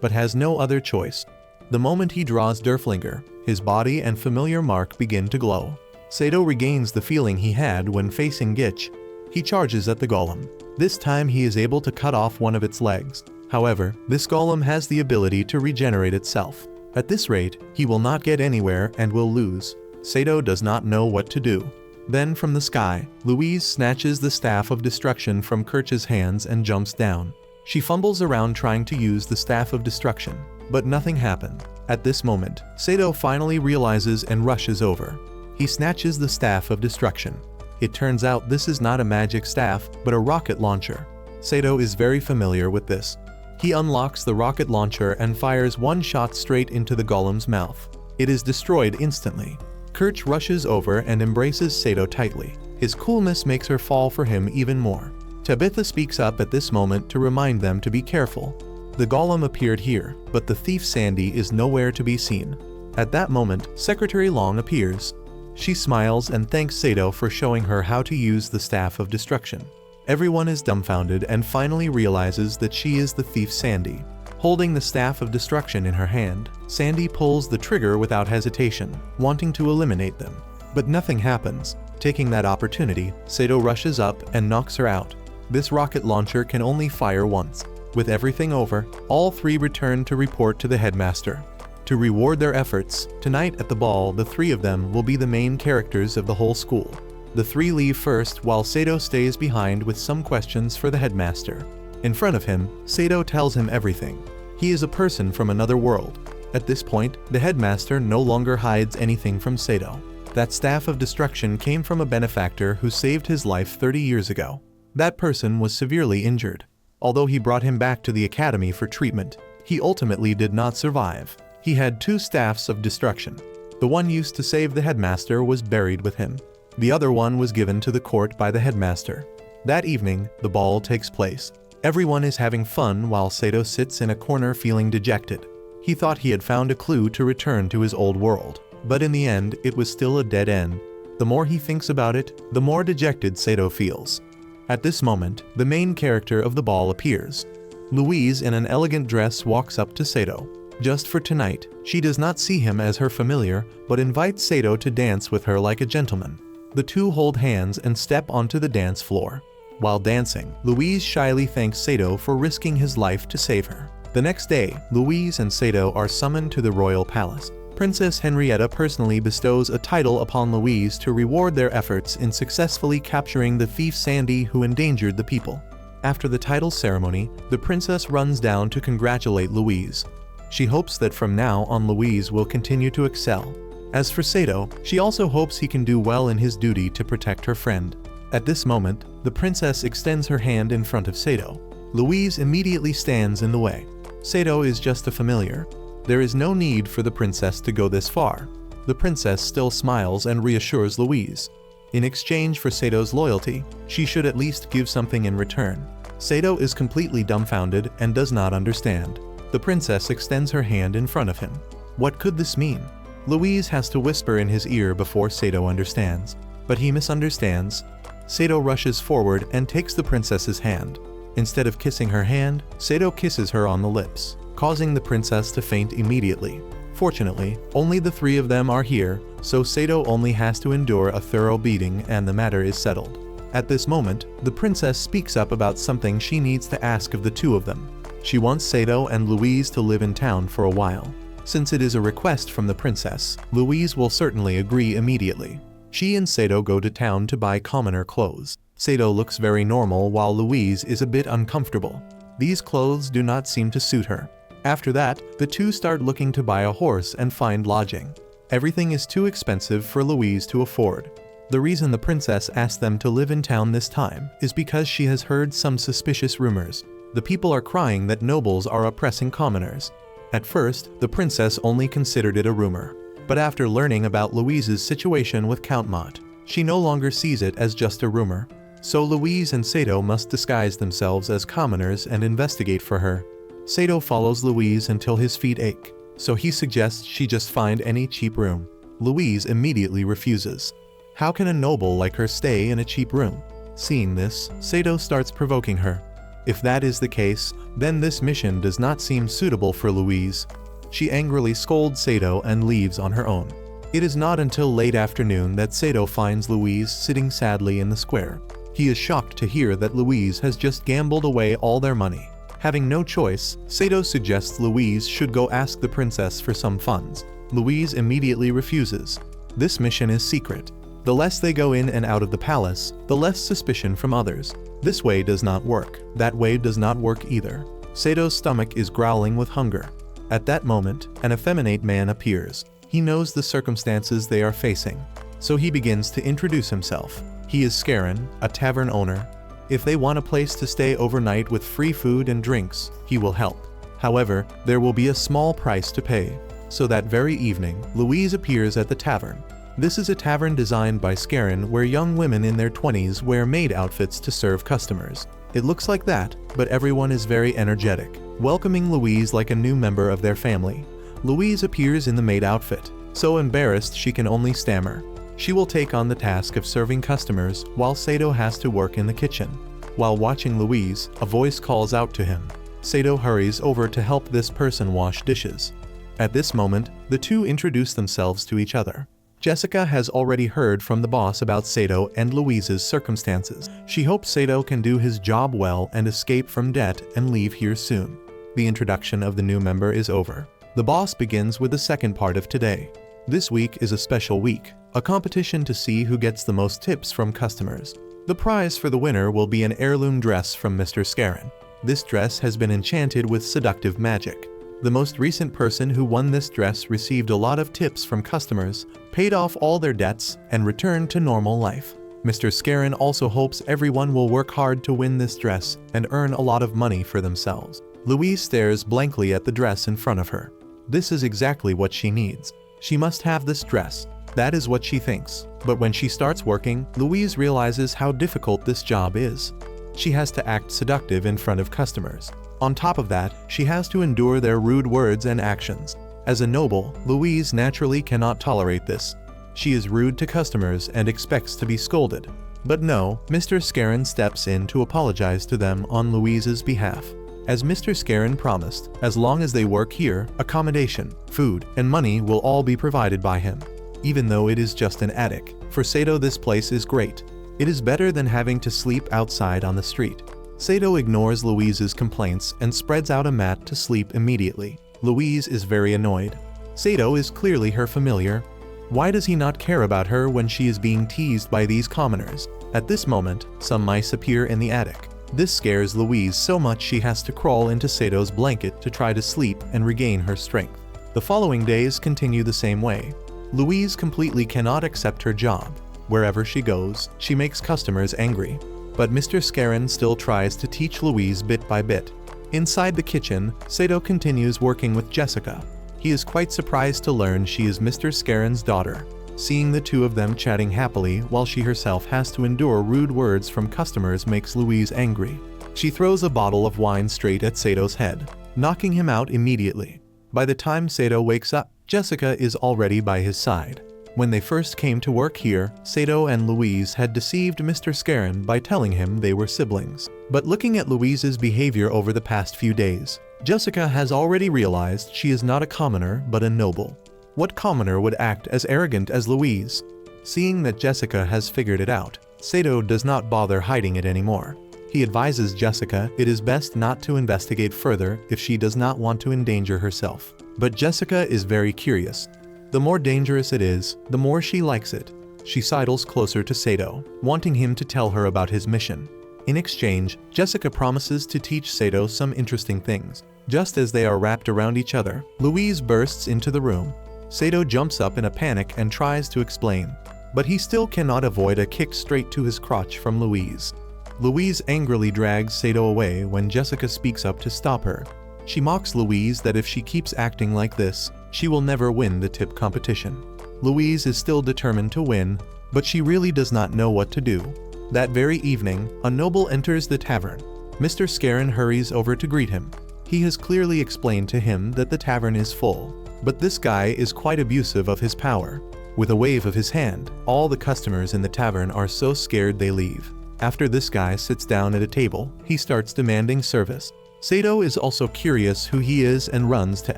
but has no other choice. The moment he draws Derflinger, his body and familiar mark begin to glow. Saito regains the feeling he had when facing Gitch. He charges at the golem. This time he is able to cut off one of its legs. However, this golem has the ability to regenerate itself. At this rate, he will not get anywhere and will lose. Saito does not know what to do. Then from the sky, Louise snatches the Staff of Destruction from Kirch's hands and jumps down. She fumbles around trying to use the Staff of Destruction, but nothing happened. At this moment, Saito finally realizes and rushes over. He snatches the Staff of Destruction. It turns out this is not a magic staff, but a rocket launcher. Saito is very familiar with this. He unlocks the rocket launcher and fires one shot straight into the golem's mouth. It is destroyed instantly. Kirch rushes over and embraces Saito tightly. His coolness makes her fall for him even more. Tabitha speaks up at this moment to remind them to be careful. The golem appeared here, but the thief Sandy is nowhere to be seen. At that moment, Secretary Long appears. She smiles and thanks Saito for showing her how to use the Staff of Destruction. Everyone is dumbfounded and finally realizes that she is the thief Sandy. Holding the Staff of Destruction in her hand, Sandy pulls the trigger without hesitation, wanting to eliminate them. But nothing happens. Taking that opportunity, Saito rushes up and knocks her out. This rocket launcher can only fire once. With everything over, all three return to report to the headmaster. To reward their efforts, tonight at the ball the three of them will be the main characters of the whole school. The three leave first while Saito stays behind with some questions for the headmaster. In front of him, Saito tells him everything. He is a person from another world. At this point, the headmaster no longer hides anything from Saito. That Staff of Destruction came from a benefactor who saved his life 30 years ago. That person was severely injured. Although he brought him back to the academy for treatment, he ultimately did not survive. He had 2 staffs of destruction. The one used to save the headmaster was buried with him. The other one was given to the court by the headmaster. That evening, the ball takes place. Everyone is having fun while Saito sits in a corner feeling dejected. He thought he had found a clue to return to his old world, but in the end, it was still a dead end. The more he thinks about it, the more dejected Saito feels. At this moment, the main character of the ball appears. Louise in an elegant dress walks up to Saito. Just for tonight, she does not see him as her familiar, but invites Saito to dance with her like a gentleman. The two hold hands and step onto the dance floor. While dancing, Louise shyly thanks Saito for risking his life to save her. The next day, Louise and Saito are summoned to the royal palace. Princess Henrietta personally bestows a title upon Louise to reward their efforts in successfully capturing the thief Sandy who endangered the people. After the title ceremony, the princess runs down to congratulate Louise. She hopes that from now on Louise will continue to excel. As for Saito, she also hopes he can do well in his duty to protect her friend. At this moment, the princess extends her hand in front of Saito. Louise immediately stands in the way. Saito is just a familiar. There is no need for the princess to go this far. The princess still smiles and reassures Louise. In exchange for Sato's loyalty, she should at least give something in return. Saito is completely dumbfounded and does not understand. The princess extends her hand in front of him. What could this mean? Louise has to whisper in his ear before Saito understands. But he misunderstands. Saito rushes forward and takes the princess's hand. Instead of kissing her hand, Saito kisses her on the lips, causing the princess to faint immediately. Fortunately, only the three of them are here, so Saito only has to endure a thorough beating and the matter is settled. At this moment, the princess speaks up about something she needs to ask of the two of them. She wants Saito and Louise to live in town for a while. Since it is a request from the princess, Louise will certainly agree immediately. She and Saito go to town to buy commoner clothes. Saito looks very normal while Louise is a bit uncomfortable. These clothes do not seem to suit her. After that, the two start looking to buy a horse and find lodging. Everything is too expensive for Louise to afford. The reason the princess asked them to live in town this time is because she has heard some suspicious rumors. The people are crying that nobles are oppressing commoners. At first, the princess only considered it a rumor. But after learning about Louise's situation with Count Mott, she no longer sees it as just a rumor. So Louise and Saito must disguise themselves as commoners and investigate for her. Saito follows Louise until his feet ache, so he suggests she just find any cheap room. Louise immediately refuses. How can a noble like her stay in a cheap room? Seeing this, Saito starts provoking her. If that is the case, then this mission does not seem suitable for Louise. She angrily scolds Saito and leaves on her own. It is not until late afternoon that Saito finds Louise sitting sadly in the square. He is shocked to hear that Louise has just gambled away all their money. Having no choice, Saito suggests Louise should go ask the princess for some funds. Louise immediately refuses. This mission is secret. The less they go in and out of the palace, the less suspicion from others. This way does not work. That way does not work either. Sato's stomach is growling with hunger. At that moment, an effeminate man appears. He knows the circumstances they are facing, so he begins to introduce himself. He is Scarin, a tavern owner. If they want a place to stay overnight with free food and drinks, he will help. However, there will be a small price to pay. So that very evening, Louise appears at the tavern. This is a tavern designed by Scarin where young women in their 20s wear maid outfits to serve customers. It looks like that, but everyone is very energetic, welcoming Louise like a new member of their family. Louise appears in the maid outfit, so embarrassed she can only stammer. She will take on the task of serving customers while Saito has to work in the kitchen. While watching Louise, a voice calls out to him. Saito hurries over to help this person wash dishes. At this moment, the two introduce themselves to each other. Jessica has already heard from the boss about Saito and Louise's circumstances. She hopes Saito can do his job well and escape from debt and leave here soon. The introduction of the new member is over. The boss begins with the second part of today. This week is a special week, a competition to see who gets the most tips from customers. The prize for the winner will be an heirloom dress from Mr. Scarin. This dress has been enchanted with seductive magic. The most recent person who won this dress received a lot of tips from customers, paid off all their debts, and returned to normal life. Mr. Scarin also hopes everyone will work hard to win this dress and earn a lot of money for themselves. Louise stares blankly at the dress in front of her. This is exactly what she needs. She must have this dress. That is what she thinks. But when she starts working, Louise realizes how difficult this job is. She has to act seductive in front of customers. On top of that, she has to endure their rude words and actions. As a noble, Louise naturally cannot tolerate this. She is rude to customers and expects to be scolded. But no, Mr. Scarin steps in to apologize to them on Louise's behalf. As Mr. Scarin promised, as long as they work here, accommodation, food, and money will all be provided by him. Even though it is just an attic, for Saito this place is great. It is better than having to sleep outside on the street. Saito ignores Louise's complaints and spreads out a mat to sleep immediately. Louise is very annoyed. Saito is clearly her familiar. Why does he not care about her when she is being teased by these commoners? At this moment, some mice appear in the attic. This scares Louise so much she has to crawl into Saito's blanket to try to sleep and regain her strength. The following days continue the same way. Louise completely cannot accept her job. Wherever she goes, she makes customers angry. But Mr. Scarin still tries to teach Louise bit by bit. Inside the kitchen, Saito continues working with Jessica. He is quite surprised to learn she is Mr. Scarin's daughter. Seeing the two of them chatting happily while she herself has to endure rude words from customers makes Louise angry. She throws a bottle of wine straight at Saito's head, knocking him out immediately. By the time Saito wakes up, Jessica is already by his side. When they first came to work here, Saito and Louise had deceived Mr. Scarin by telling him they were siblings. But looking at Louise's behavior over the past few days, Jessica has already realized she is not a commoner but a noble. What commoner would act as arrogant as Louise? Seeing that Jessica has figured it out, Saito does not bother hiding it anymore. He advises Jessica it is best not to investigate further if she does not want to endanger herself. But Jessica is very curious. The more dangerous it is, the more she likes it. She sidles closer to Saito, wanting him to tell her about his mission. In exchange, Jessica promises to teach Saito some interesting things. Just as they are wrapped around each other, Louise bursts into the room. Saito jumps up in a panic and tries to explain, but he still cannot avoid a kick straight to his crotch from Louise. Louise angrily drags Saito away when Jessica speaks up to stop her. She mocks Louise that if she keeps acting like this, she will never win the tip competition. Louise is still determined to win, but she really does not know what to do. That very evening, a noble enters the tavern. Mr. Scarin hurries over to greet him. He has clearly explained to him that the tavern is full. But this guy is quite abusive of his power. With a wave of his hand, all the customers in the tavern are so scared they leave. After this guy sits down at a table, he starts demanding service. Saito is also curious who he is and runs to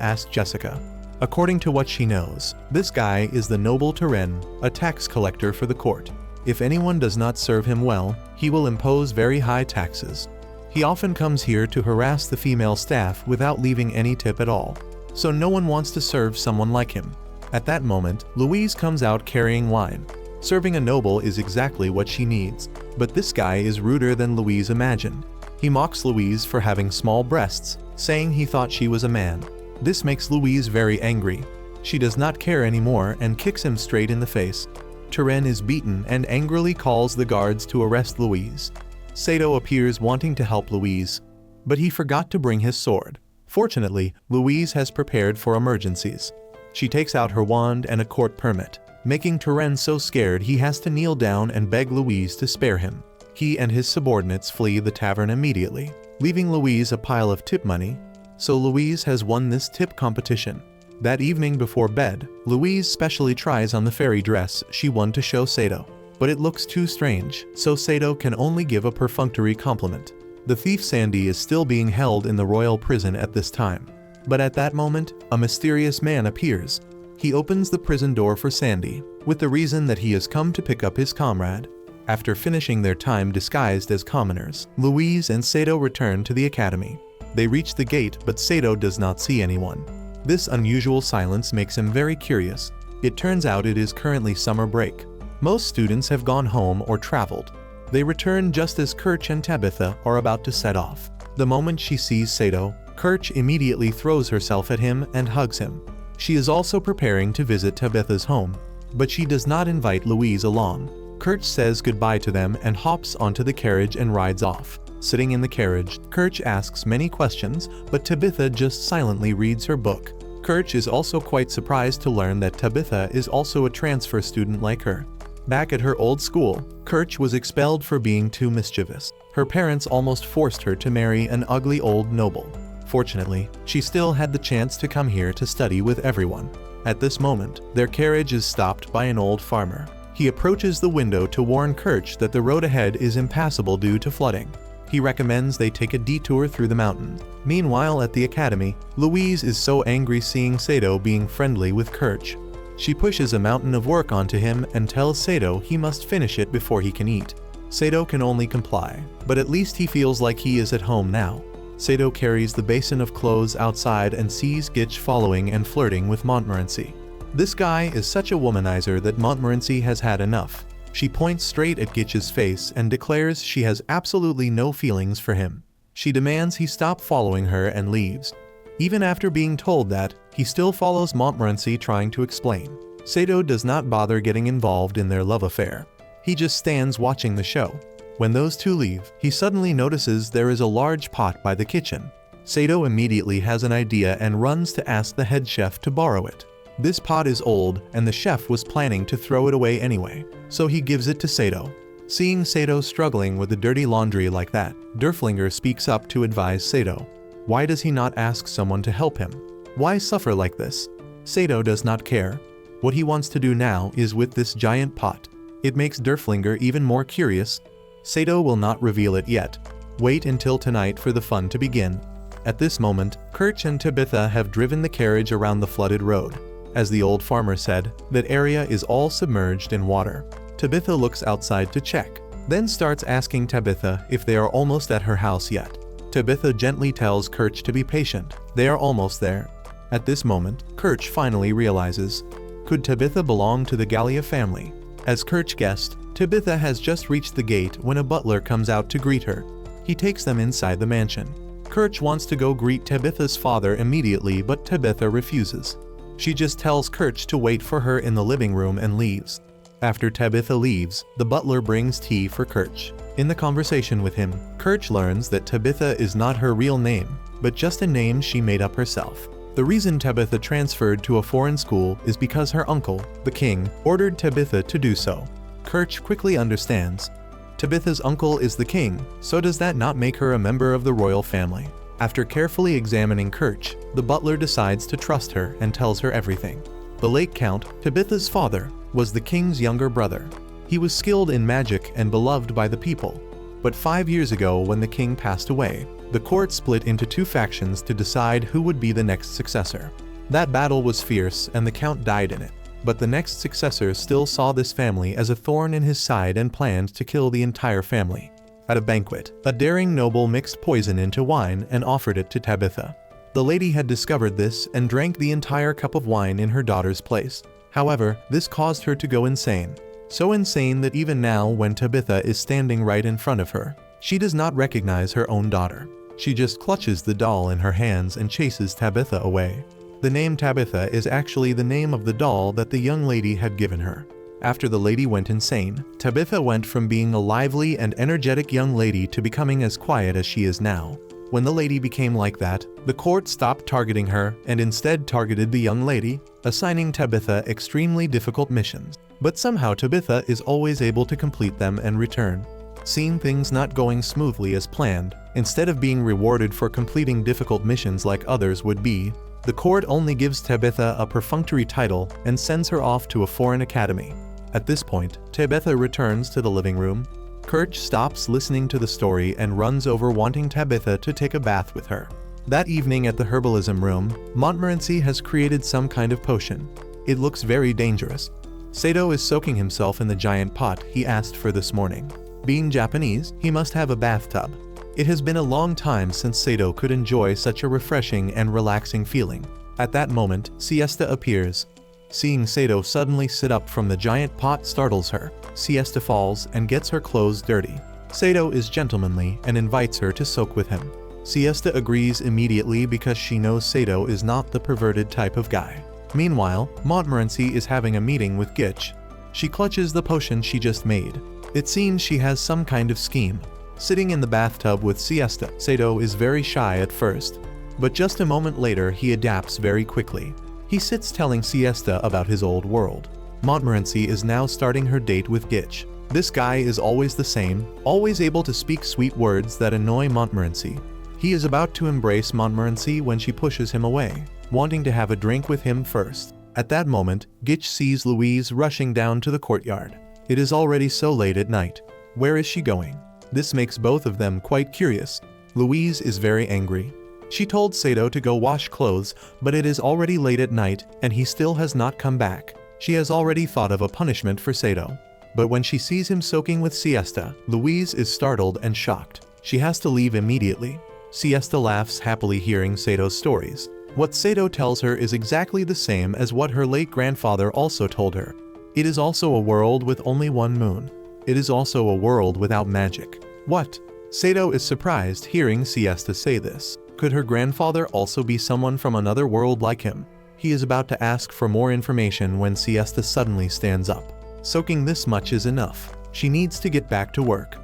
ask Jessica. According to what she knows, this guy is the noble Tarbs, a tax collector for the court. If anyone does not serve him well, he will impose very high taxes. He often comes here to harass the female staff without leaving any tip at all. So no one wants to serve someone like him. At that moment, Louise comes out carrying wine. Serving a noble is exactly what she needs. But this guy is ruder than Louise imagined. He mocks Louise for having small breasts, saying he thought she was a man. This makes Louise very angry. She does not care anymore and kicks him straight in the face. Tarbs is beaten and angrily calls the guards to arrest Louise. Saito appears wanting to help Louise, but he forgot to bring his sword. Fortunately, Louise has prepared for emergencies. She takes out her wand and a court permit, making Tarbs so scared he has to kneel down and beg Louise to spare him. He and his subordinates flee the tavern immediately, leaving Louise a pile of tip money. So Louise has won this tip competition. That evening before bed, Louise specially tries on the fairy dress she won to show Saito. But it looks too strange, so Saito can only give a perfunctory compliment. The thief Sandy is still being held in the royal prison at this time. But at that moment, a mysterious man appears. He opens the prison door for Sandy, with the reason that he has come to pick up his comrade. After finishing their time disguised as commoners, Louise and Saito return to the academy. They reach the gate, but Saito does not see anyone. This unusual silence makes him very curious. It turns out it is currently summer break. Most students have gone home or traveled. They return just as Kirch and Tabitha are about to set off. The moment she sees Saito, Kirch immediately throws herself at him and hugs him. She is also preparing to visit Tabitha's home, but she does not invite Louise along. Kirch says goodbye to them and hops onto the carriage and rides off. Sitting in the carriage, Kirch asks many questions, but Tabitha just silently reads her book. Kirch is also quite surprised to learn that Tabitha is also a transfer student like her. Back at her old school, Kirch was expelled for being too mischievous. Her parents almost forced her to marry an ugly old noble. Fortunately, she still had the chance to come here to study with everyone. At this moment, their carriage is stopped by an old farmer. He approaches the window to warn Kirch that the road ahead is impassable due to flooding. He recommends they take a detour through the mountain. Meanwhile at the academy, Louise is so angry seeing Saito being friendly with Kirch. She pushes a mountain of work onto him and tells Saito he must finish it before he can eat. Saito can only comply, but at least he feels like he is at home now. Saito carries the basin of clothes outside and sees Gitch following and flirting with Montmorency. This guy is such a womanizer that Montmorency has had enough. She points straight at Gitch's face and declares she has absolutely no feelings for him. She demands he stop following her and leaves. Even after being told that, he still follows Montmorency trying to explain. Saito does not bother getting involved in their love affair. He just stands watching the show. When those two leave, he suddenly notices there is a large pot by the kitchen. Saito immediately has an idea and runs to ask the head chef to borrow it. This pot is old, and the chef was planning to throw it away anyway, so he gives it to Saito. Seeing Saito struggling with the dirty laundry like that, Derflinger speaks up to advise Saito. Why does he not ask someone to help him? Why suffer like this? Saito does not care. What he wants to do now is with this giant pot. It makes Derflinger even more curious. Saito will not reveal it yet. Wait until tonight for the fun to begin. At this moment, Kirch and Tabitha have driven the carriage around the flooded road. As the old farmer said, that area is all submerged in water. Tabitha looks outside to check, then starts asking Tabitha if they are almost at her house yet. Tabitha gently tells Kirch to be patient. They are almost there. At this moment, Kirch finally realizes, could Tabitha belong to the Gallia family? As Kirch guessed, Tabitha has just reached the gate when a butler comes out to greet her. He takes them inside the mansion. Kirch wants to go greet Tabitha's father immediately, but Tabitha refuses. She just tells Kirch to wait for her in the living room and leaves. After Tabitha leaves, the butler brings tea for Kirch. In the conversation with him, Kirch learns that Tabitha is not her real name, but just a name she made up herself. The reason Tabitha transferred to a foreign school is because her uncle, the king, ordered Tabitha to do so. Kirch quickly understands. Tabitha's uncle is the king, so does that not make her a member of the royal family? After carefully examining Kirch, the butler decides to trust her and tells her everything. The late count, Tabitha's father, was the king's younger brother. He was skilled in magic and beloved by the people. But 5 years ago, when the king passed away, the court split into two factions to decide who would be the next successor. That battle was fierce and the count died in it. But the next successor still saw this family as a thorn in his side and planned to kill the entire family. At a banquet, a daring noble mixed poison into wine and offered it to Tabitha. The lady had discovered this and drank the entire cup of wine in her daughter's place. However, this caused her to go insane. So insane that even now, when Tabitha is standing right in front of her, she does not recognize her own daughter. She just clutches the doll in her hands and chases Tabitha away. The name Tabitha is actually the name of the doll that the young lady had given her. After the lady went insane, Tabitha went from being a lively and energetic young lady to becoming as quiet as she is now. When the lady became like that, the court stopped targeting her and instead targeted the young lady, assigning Tabitha extremely difficult missions. But somehow Tabitha is always able to complete them and return. Seeing things not going smoothly as planned, Instead of being rewarded for completing difficult missions like others would be, the court only gives Tabitha a perfunctory title and sends her off to a foreign academy. At this point, Tabitha returns to the living room. Kirch stops listening to the story and runs over wanting Tabitha to take a bath with her. That evening at the herbalism room, Montmorency has created some kind of potion. It looks very dangerous. Saito is soaking himself in the giant pot he asked for this morning. Being Japanese, he must have a bathtub. It has been a long time since Saito could enjoy such a refreshing and relaxing feeling. At that moment, Siesta appears. Seeing Saito suddenly sit up from the giant pot startles her. Siesta falls and gets her clothes dirty. Saito is gentlemanly and invites her to soak with him. Siesta agrees immediately because she knows Saito is not the perverted type of guy. Meanwhile, Montmorency is having a meeting with Gitch. She clutches the potion she just made. It seems she has some kind of scheme. Sitting in the bathtub with Siesta, Saito is very shy at first, but just a moment later he adapts very quickly. He sits telling Siesta about his old world. Montmorency is now starting her date with Gitch. This guy is always the same, always able to speak sweet words that annoy Montmorency. He is about to embrace Montmorency when she pushes him away, wanting to have a drink with him first. At that moment, Gitch sees Louise rushing down to the courtyard. It is already so late at night. Where is she going? This makes both of them quite curious. Louise is very angry. She told Saito to go wash clothes, but it is already late at night and he still has not come back. She has already thought of a punishment for Saito. But when she sees him soaking with Siesta, Louise is startled and shocked. She has to leave immediately. Siesta laughs happily hearing Sato's stories. What Saito tells her is exactly the same as what her late grandfather also told her. It is also a world with only one moon. It is also a world without magic. What? Saito is surprised hearing Siesta say this. Could her grandfather also be someone from another world like him? He is about to ask for more information when Siesta suddenly stands up. Soaking this much is enough. She needs to get back to work.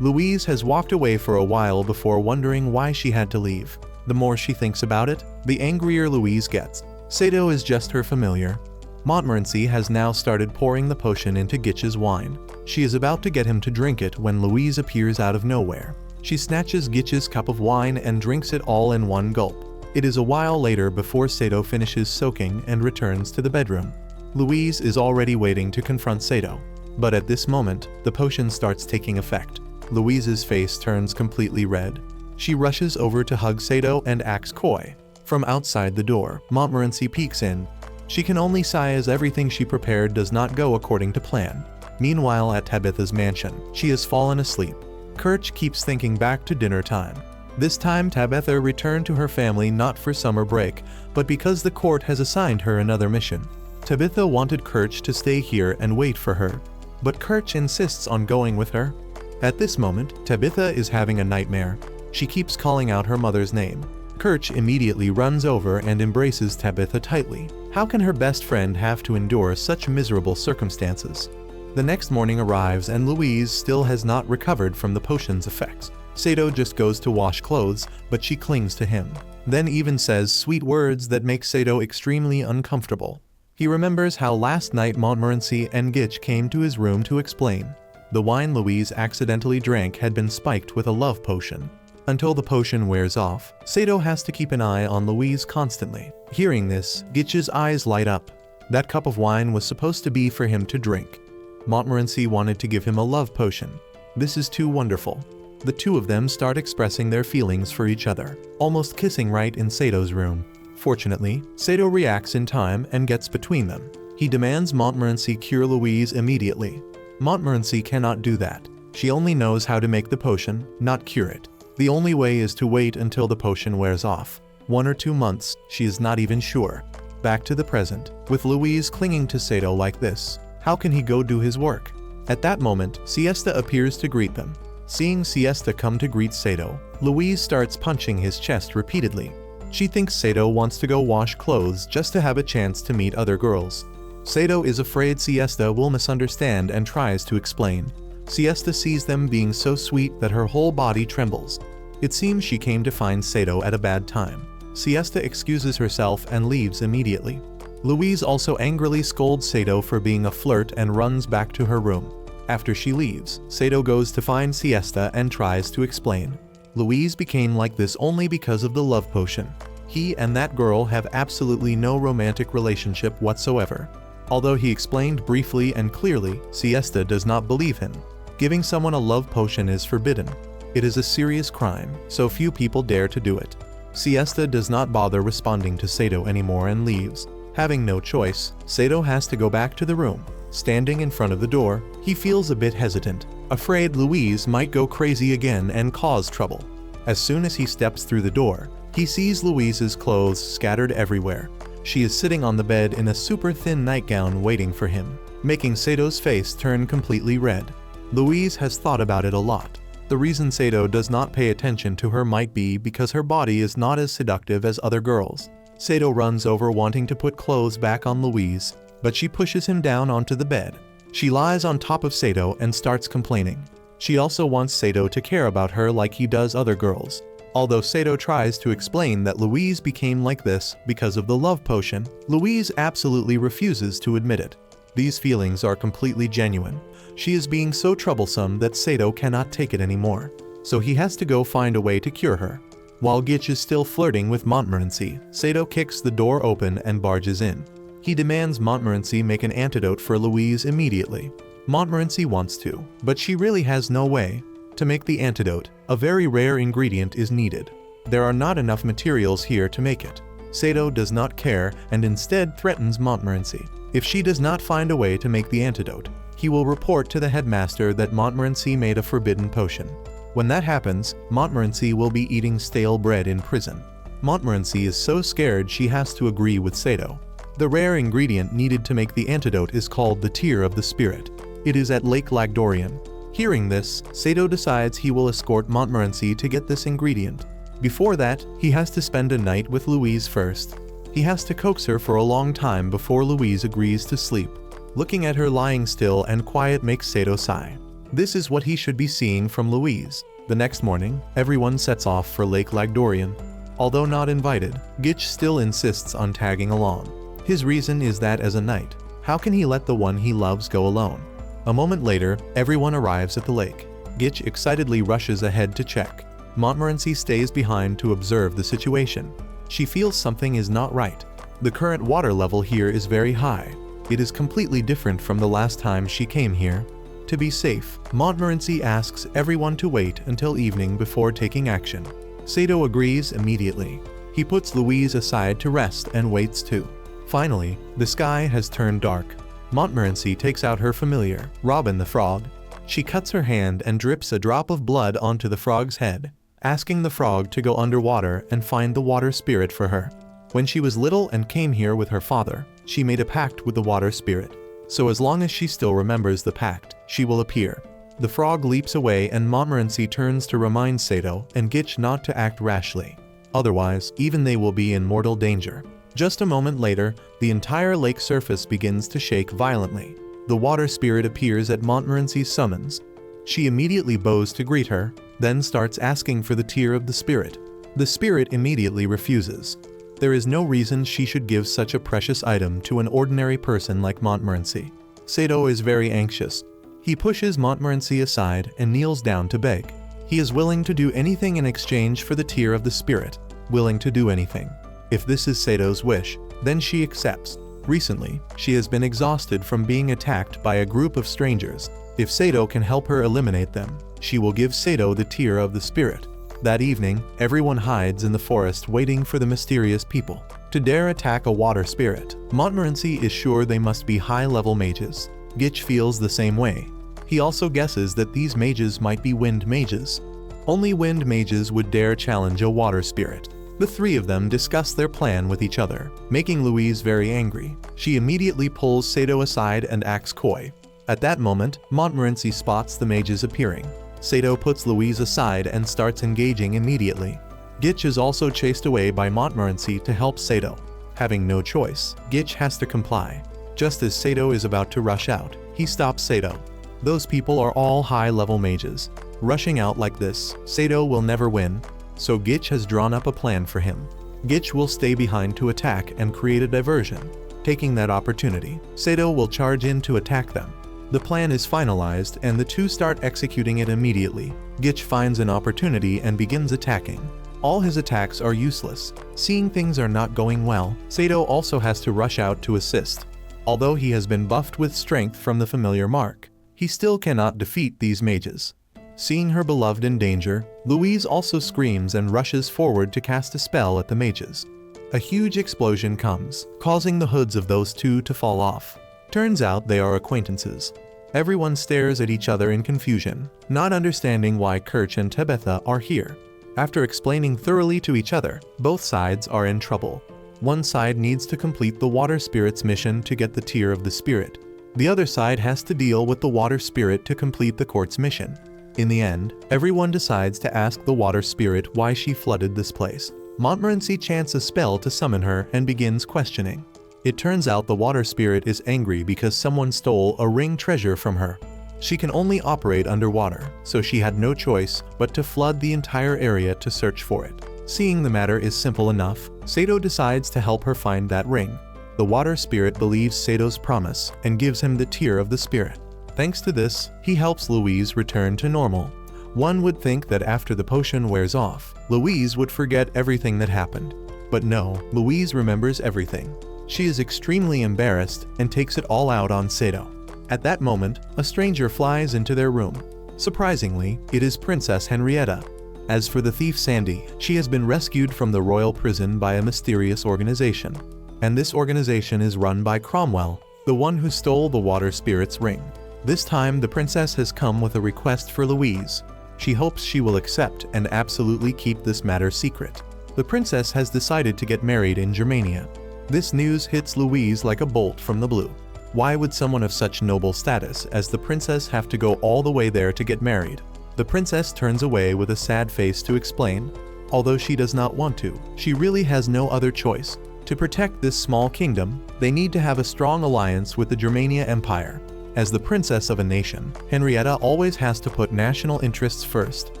Louise has walked away for a while before wondering why she had to leave. The more she thinks about it, the angrier Louise gets. Saito is just her familiar. Montmorency has now started pouring the potion into Gitch's wine. She is about to get him to drink it when Louise appears out of nowhere. She snatches Gitch's cup of wine and drinks it all in one gulp. It is a while later before Saito finishes soaking and returns to the bedroom. Louise is already waiting to confront Saito. But at this moment, the potion starts taking effect. Louise's face turns completely red. She rushes over to hug Saito and acts coy. From outside the door, Montmorency peeks in. She can only sigh as everything she prepared does not go according to plan. Meanwhile at Tabitha's mansion, she has fallen asleep. Kirch keeps thinking back to dinner time. This time Tabitha returned to her family not for summer break, but because the court has assigned her another mission. Tabitha wanted Kirch to stay here and wait for her, but Kirch insists on going with her. At this moment, Tabitha is having a nightmare. She keeps calling out her mother's name. Kirch immediately runs over and embraces Tabitha tightly. How can her best friend have to endure such miserable circumstances? The next morning arrives and Louise still has not recovered from the potion's effects. Saito just goes to wash clothes, but she clings to him. Then even says sweet words that make Saito extremely uncomfortable. He remembers how last night Montmorency and Gitch came to his room to explain. The wine Louise accidentally drank had been spiked with a love potion. Until the potion wears off, Saito has to keep an eye on Louise constantly. Hearing this, Gitch's eyes light up. That cup of wine was supposed to be for him to drink. Montmorency wanted to give him a love potion. This is too wonderful. The two of them start expressing their feelings for each other, almost kissing right in Sato's room. Fortunately, Saito reacts in time and gets between them. He demands Montmorency cure Louise immediately. Montmorency cannot do that. She only knows how to make the potion, not cure it. The only way is to wait until the potion wears off. 1 or 2 months, she is not even sure. Back to the present, with Louise clinging to Saito like this. How can he go do his work? At that moment, Siesta appears to greet them. Seeing Siesta come to greet Saito, Louise starts punching his chest repeatedly. She thinks Saito wants to go wash clothes just to have a chance to meet other girls. Saito is afraid Siesta will misunderstand and tries to explain. Siesta sees them being so sweet that her whole body trembles. It seems she came to find Saito at a bad time. Siesta excuses herself and leaves immediately. Louise also angrily scolds Saito for being a flirt and runs back to her room. After she leaves, Saito goes to find Siesta and tries to explain. Louise became like this only because of the love potion. He and that girl have absolutely no romantic relationship whatsoever. Although he explained briefly and clearly, Siesta does not believe him. Giving someone a love potion is forbidden. It is a serious crime, so few people dare to do it. Siesta does not bother responding to Saito anymore and leaves. Having no choice, Saito has to go back to the room. Standing in front of the door, he feels a bit hesitant, afraid Louise might go crazy again and cause trouble. As soon as he steps through the door, he sees Louise's clothes scattered everywhere. She is sitting on the bed in a super thin nightgown waiting for him, making Saito's face turn completely red. Louise has thought about it a lot. The reason Saito does not pay attention to her might be because her body is not as seductive as other girls. Saito runs over wanting to put clothes back on Louise, but she pushes him down onto the bed. She lies on top of Saito and starts complaining. She also wants Saito to care about her like he does other girls. Although Saito tries to explain that Louise became like this because of the love potion, Louise absolutely refuses to admit it. These feelings are completely genuine. She is being so troublesome that Saito cannot take it anymore, so he has to go find a way to cure her. While Gitch is still flirting with Montmorency, Saito kicks the door open and barges in. He demands Montmorency make an antidote for Louise immediately. Montmorency wants to, but she really has no way. To make the antidote, a very rare ingredient is needed. There are not enough materials here to make it. Saito does not care and instead threatens Montmorency. If she does not find a way to make the antidote, he will report to the headmaster that Montmorency made a forbidden potion. When that happens, Montmorency will be eating stale bread in prison. Montmorency is so scared she has to agree with Saito. The rare ingredient needed to make the antidote is called the tear of the spirit. It is at Lake Lagdorian. Hearing this, Saito decides he will escort Montmorency to get this ingredient. Before that, he has to spend a night with Louise first. He has to coax her for a long time before Louise agrees to sleep. Looking at her lying still and quiet makes Saito sigh. This is what he should be seeing from Louise. The next morning, everyone sets off for Lake Lagdorian. Although not invited, Gitch still insists on tagging along. His reason is that as a knight, how can he let the one he loves go alone? A moment later, everyone arrives at the lake. Gitch excitedly rushes ahead to check. Montmorency stays behind to observe the situation. She feels something is not right. The current water level here is very high. It is completely different from the last time she came here. To be safe, Montmorency asks everyone to wait until evening before taking action. Saito agrees immediately. He puts Louise aside to rest and waits too. Finally, the sky has turned dark. Montmorency takes out her familiar, Robin the Frog. She cuts her hand and drips a drop of blood onto the frog's head, asking the frog to go underwater and find the water spirit for her. When she was little and came here with her father, she made a pact with the water spirit. So as long as she still remembers the pact, she will appear. The frog leaps away and Montmorency turns to remind Saito and Gitch not to act rashly. Otherwise, even they will be in mortal danger. Just a moment later, the entire lake surface begins to shake violently. The water spirit appears at Montmorency's summons. She immediately bows to greet her, then starts asking for the tear of the spirit. The spirit immediately refuses. There is no reason she should give such a precious item to an ordinary person like Montmorency. Saito is very anxious. He pushes Montmorency aside and kneels down to beg. He is willing to do anything in exchange for the tear of the spirit. Willing to do anything. If this is Saito's wish, then she accepts. Recently, she has been exhausted from being attacked by a group of strangers. If Saito can help her eliminate them, she will give Saito the tear of the spirit. That evening, everyone hides in the forest waiting for the mysterious people to dare attack a water spirit. Montmorency is sure they must be high-level mages. Gitch feels the same way. He also guesses that these mages might be wind mages. Only wind mages would dare challenge a water spirit. The three of them discuss their plan with each other, making Louise very angry. She immediately pulls Saito aside and acts coy. At that moment, Montmorency spots the mages appearing. Saito puts Louise aside and starts engaging immediately. Gitch is also chased away by Montmorency to help Saito. Having no choice, Gitch has to comply. Just as Saito is about to rush out, he stops Saito. Those people are all high-level mages. Rushing out like this, Saito will never win. So Gitch has drawn up a plan for him. Gitch will stay behind to attack and create a diversion. Taking that opportunity, Saito will charge in to attack them. The plan is finalized and the two start executing it immediately. Gitch finds an opportunity and begins attacking. All his attacks are useless. Seeing things are not going well, Saito also has to rush out to assist. Although he has been buffed with strength from the familiar mark, he still cannot defeat these mages. Seeing her beloved in danger, Louise also screams and rushes forward to cast a spell at the mages. A huge explosion comes, causing the hoods of those two to fall off. Turns out they are acquaintances. Everyone stares at each other in confusion, not understanding why Kirch and Tabitha are here. After explaining thoroughly to each other, both sides are in trouble. One side needs to complete the water spirit's mission to get the tear of the spirit. The other side has to deal with the water spirit to complete the court's mission. In the end, everyone decides to ask the water spirit why she flooded this place. Montmorency chants a spell to summon her and begins questioning. It turns out the water spirit is angry because someone stole a ring treasure from her. She can only operate underwater, so she had no choice but to flood the entire area to search for it. Seeing the matter is simple enough, Saito decides to help her find that ring. The water spirit believes Sato's promise and gives him the tear of the spirit. Thanks to this, he helps Louise return to normal. One would think that after the potion wears off, Louise would forget everything that happened. But no, Louise remembers everything. She is extremely embarrassed and takes it all out on Saito. At that moment, a stranger flies into their room. Surprisingly, it is Princess Henrietta. As for the thief Sandy, she has been rescued from the royal prison by a mysterious organization. And this organization is run by Cromwell, the one who stole the water spirit's ring. This time, the princess has come with a request for Louise. She hopes she will accept and absolutely keep this matter secret. The princess has decided to get married in Germania. This news hits Louise like a bolt from the blue. Why would someone of such noble status as the princess have to go all the way there to get married? The princess turns away with a sad face to explain. Although she does not want to, she really has no other choice. To protect this small kingdom, they need to have a strong alliance with the Germania Empire. As the princess of a nation, Henrietta always has to put national interests first.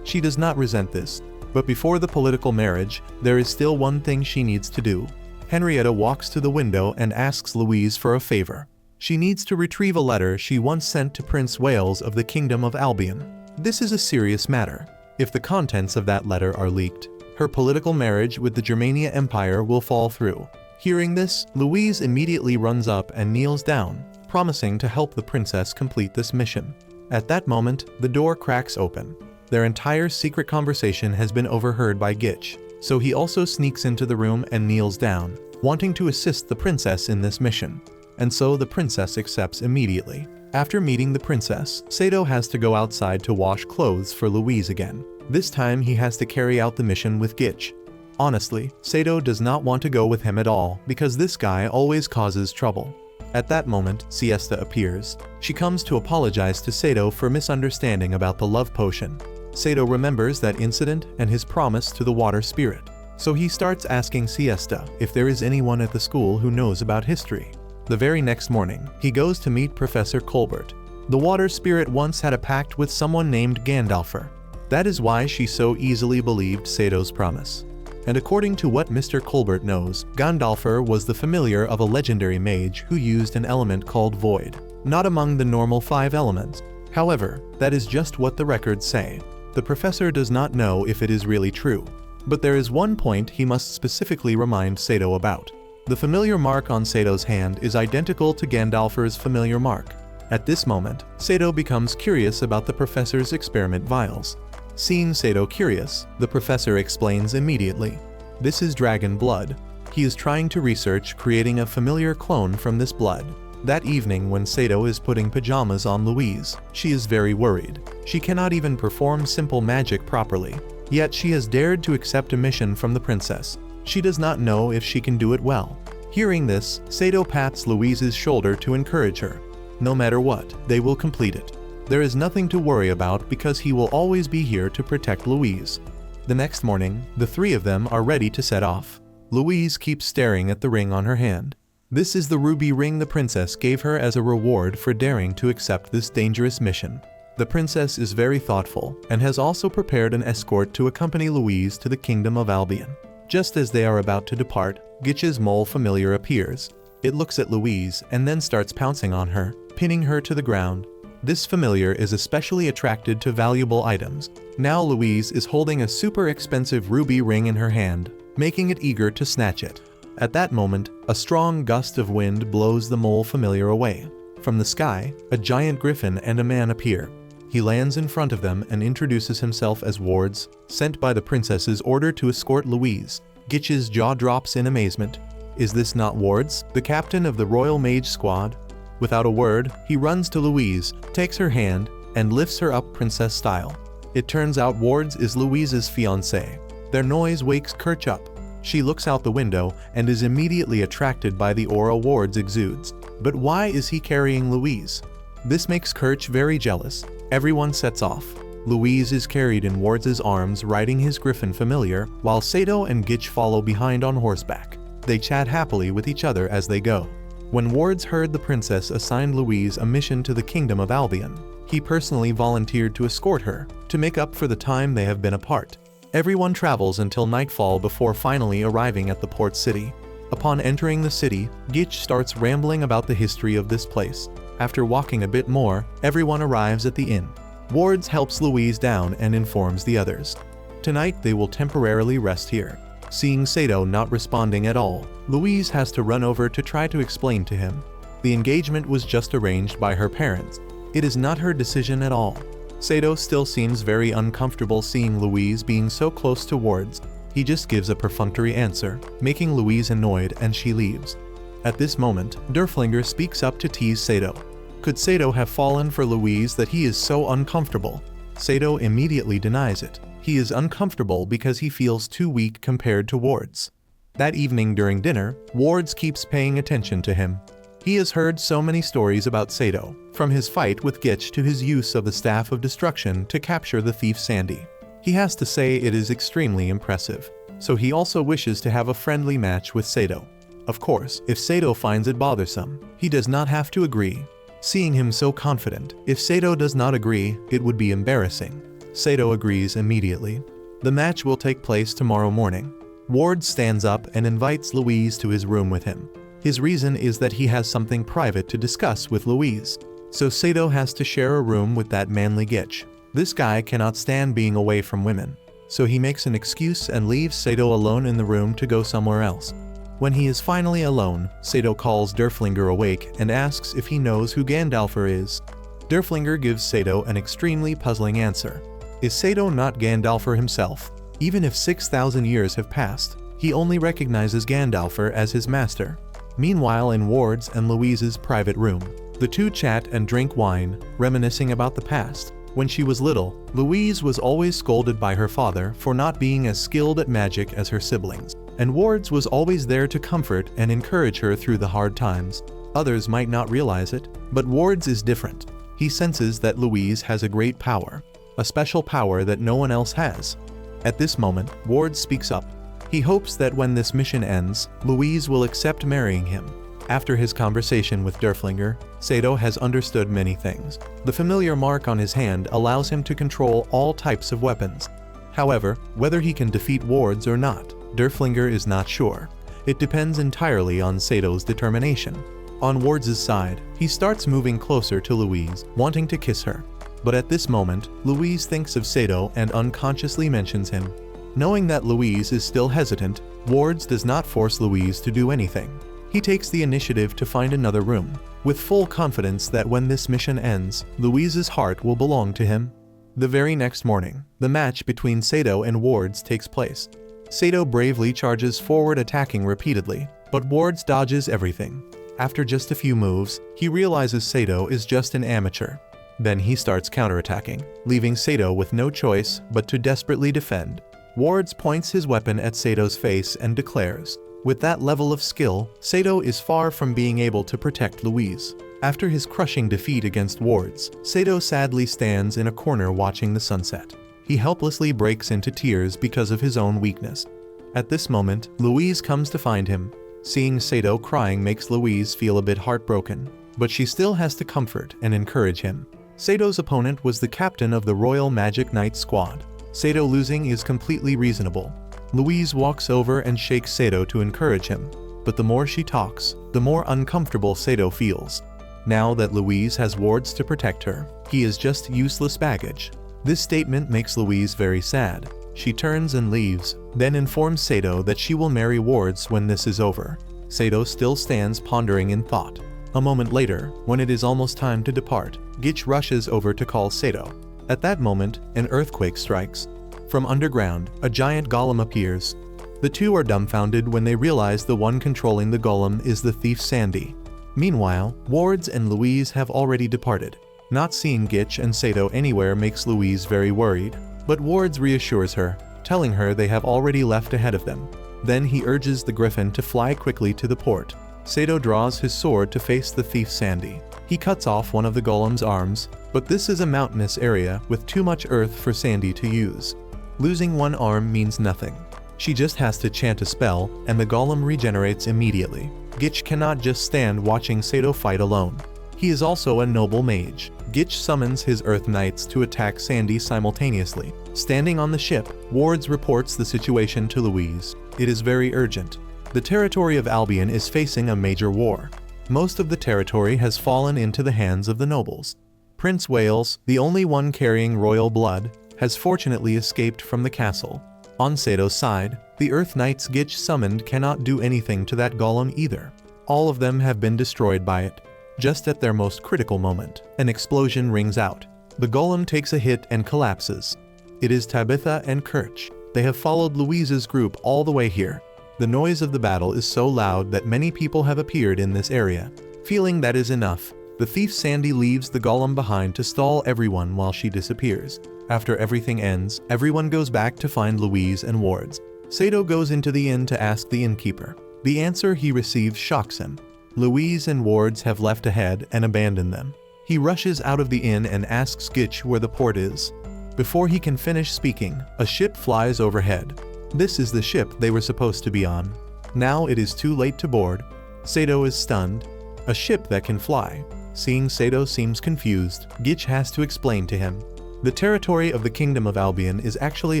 She does not resent this. But before the political marriage, there is still one thing she needs to do. Henrietta walks to the window and asks Louise for a favor. She needs to retrieve a letter she once sent to Prince Wales of the Kingdom of Albion. This is a serious matter. If the contents of that letter are leaked, her political marriage with the Germania Empire will fall through. Hearing this, Louise immediately runs up and kneels down, promising to help the princess complete this mission. At that moment, the door cracks open. Their entire secret conversation has been overheard by Gitch, so he also sneaks into the room and kneels down, wanting to assist the princess in this mission. And so the princess accepts immediately. After meeting the princess, Saito has to go outside to wash clothes for Louise again. This time he has to carry out the mission with Gitch. Honestly, Saito does not want to go with him at all because this guy always causes trouble. At that moment, Siesta appears. She comes to apologize to Saito for misunderstanding about the love potion. Saito remembers that incident and his promise to the water spirit. So he starts asking Siesta if there is anyone at the school who knows about history. The very next morning, he goes to meet Professor Colbert. The water spirit once had a pact with someone named Gandalfer. That is why she so easily believed Sato's promise. And according to what Mr. Colbert knows, Gandalfer was the familiar of a legendary mage who used an element called Void, not among the normal 5 elements. However, that is just what the records say. The professor does not know if it is really true. But there is one point he must specifically remind Saito about. The familiar mark on Sato's hand is identical to Gandalfer's familiar mark. At this moment, Saito becomes curious about the professor's experiment vials. Seeing Saito curious, the professor explains immediately. This is dragon blood. He is trying to research creating a familiar clone from this blood. That evening when Saito is putting pajamas on Louise, she is very worried. She cannot even perform simple magic properly. Yet she has dared to accept a mission from the princess. She does not know if she can do it well. Hearing this, Saito pats Louise's shoulder to encourage her. No matter what, they will complete it. There is nothing to worry about because he will always be here to protect Louise. The next morning, the 3 of them are ready to set off. Louise keeps staring at the ring on her hand. This is the ruby ring the princess gave her as a reward for daring to accept this dangerous mission. The princess is very thoughtful and has also prepared an escort to accompany Louise to the Kingdom of Albion. Just as they are about to depart, Gitch's mole familiar appears. It looks at Louise and then starts pouncing on her. pinning her to the ground. This familiar is especially attracted to valuable items. Now Louise is holding a super expensive ruby ring in her hand, making it eager to snatch it. At that moment, a strong gust of wind blows the mole familiar away. From the sky, a giant griffin and a man appear. He lands in front of them and introduces himself as wards, sent by the princess's order to escort Louise. Gitch's jaw drops in amazement. Is this not Wards, the captain of the Royal Mage Squad? Without a word, he runs to Louise, takes her hand, and lifts her up princess style. It turns out Wards is Louise's fiancé. Their noise wakes Kirch up. She looks out the window and is immediately attracted by the aura Wards exudes. But why is he carrying Louise? This makes Kirch very jealous. Everyone sets off. Louise is carried in Wards' arms riding his griffin familiar, while Saito and Gitch follow behind on horseback. They chat happily with each other as they go. When Wards heard the princess assigned Louise a mission to the Kingdom of Albion, he personally volunteered to escort her, to make up for the time they have been apart. Everyone travels until nightfall before finally arriving at the port city. Upon entering the city, Gitch starts rambling about the history of this place. After walking a bit more, everyone arrives at the inn. Wards helps Louise down and informs the others. Tonight they will temporarily rest here. Seeing Saito not responding at all, Louise has to run over to try to explain to him. The engagement was just arranged by her parents. It is not her decision at all. Saito still seems very uncomfortable seeing Louise being so close to Wards. He just gives a perfunctory answer, making Louise annoyed, and she leaves. At this moment, Derflinger speaks up to tease Saito. Could Saito have fallen for Louise that he is so uncomfortable? Saito immediately denies it. He is uncomfortable because he feels too weak compared to Wards. That evening during dinner, Wards keeps paying attention to him. He has heard so many stories about Saito, from his fight with Gitch to his use of the Staff of Destruction to capture the thief Sandy. He has to say it is extremely impressive, so he also wishes to have a friendly match with Saito. Of course, if Saito finds it bothersome, he does not have to agree. Seeing him so confident, if Saito does not agree, it would be embarrassing. Saito agrees immediately. The match will take place tomorrow morning. Wards stands up and invites Louise to his room with him. His reason is that he has something private to discuss with Louise. So Saito has to share a room with that manly Gitch. This guy cannot stand being away from women. So he makes an excuse and leaves Saito alone in the room to go somewhere else. When he is finally alone, Saito calls Derflinger awake and asks if he knows who Gandalfer is. Derflinger gives Saito an extremely puzzling answer. Is Saito not Gandalfer himself? Even if 6,000 years have passed, he only recognizes Gandalfer as his master. Meanwhile, in Wards and Louise's private room, the two chat and drink wine, reminiscing about the past. When she was little, Louise was always scolded by her father for not being as skilled at magic as her siblings, and Wards was always there to comfort and encourage her through the hard times. Others might not realize it, but Wards is different. He senses that Louise has a great power, a special power that no one else has. At this moment, Wards speaks up. He hopes that when this mission ends, Louise will accept marrying him. After his conversation with Derflinger, Saito has understood many things. The familiar mark on his hand allows him to control all types of weapons. However, whether he can defeat Wards or not, Derflinger is not sure. It depends entirely on Sato's determination. On Wards' side, he starts moving closer to Louise, wanting to kiss her. But at this moment, Louise thinks of Saito and unconsciously mentions him. Knowing that Louise is still hesitant, Wards does not force Louise to do anything. He takes the initiative to find another room, with full confidence that when this mission ends, Louise's heart will belong to him. The very next morning, the match between Saito and Wards takes place. Saito bravely charges forward, attacking repeatedly, but Wards dodges everything. After just a few moves, he realizes Saito is just an amateur. Then he starts counterattacking, leaving Saito with no choice but to desperately defend. Wards points his weapon at Sato's face and declares, with that level of skill, Saito is far from being able to protect Louise. After his crushing defeat against Wards, Saito sadly stands in a corner watching the sunset. He helplessly breaks into tears because of his own weakness. At this moment, Louise comes to find him. Seeing Saito crying makes Louise feel a bit heartbroken, but she still has to comfort and encourage him. Sato's opponent was the captain of the Royal Magic Knight Squad. Saito losing is completely reasonable. Louise walks over and shakes Saito to encourage him, but the more she talks, the more uncomfortable Saito feels. Now that Louise has wards to protect her, he is just useless baggage. This statement makes Louise very sad. She turns and leaves, then informs Saito that she will marry wards when this is over. Saito still stands pondering in thought. A moment later, when it is almost time to depart, Gitch rushes over to call Saito. At that moment, an earthquake strikes. From underground, a giant golem appears. The two are dumbfounded when they realize the one controlling the golem is the thief Sandy. Meanwhile, wards and Louise have already departed. Not seeing Gitch and Saito anywhere makes Louise very worried, but wards reassures her, telling her they have already left ahead of them. Then he urges the griffin to fly quickly to the port. Saito draws his sword to face the thief Sandy. He cuts off one of the golem's arms, but this is a mountainous area with too much earth for Sandy to use. Losing one arm means nothing. She just has to chant a spell, and the golem regenerates immediately. Gitch cannot just stand watching Saito fight alone. He is also a noble mage. Gitch summons his Earth Knights to attack Sandy simultaneously. Standing on the ship, Wards reports the situation to Louise. It is very urgent. The territory of Albion is facing a major war. Most of the territory has fallen into the hands of the nobles. Prince Wales, the only one carrying royal blood, has fortunately escaped from the castle. On Sato's side, the Earth Knights Gitch summoned cannot do anything to that golem either. All of them have been destroyed by it. Just at their most critical moment, an explosion rings out. The golem takes a hit and collapses. It is Tabitha and Kirch. They have followed Louise's group all the way here. The noise of the battle is so loud that many people have appeared in this area. Feeling that is enough, the thief Sandy leaves the golem behind to stall everyone while she disappears. After everything ends, everyone goes back to find Louise and wards. Saito goes into the inn to ask the innkeeper. The answer he receives shocks him. Louise and wards have left ahead and abandoned them. He rushes out of the inn and asks Gitch where the port is. Before he can finish speaking, a ship flies overhead. This is the ship they were supposed to be on. Now it is too late to board. Saito is stunned. A ship that can fly. Seeing Saito seems confused, Gitch has to explain to him. The territory of the Kingdom of Albion is actually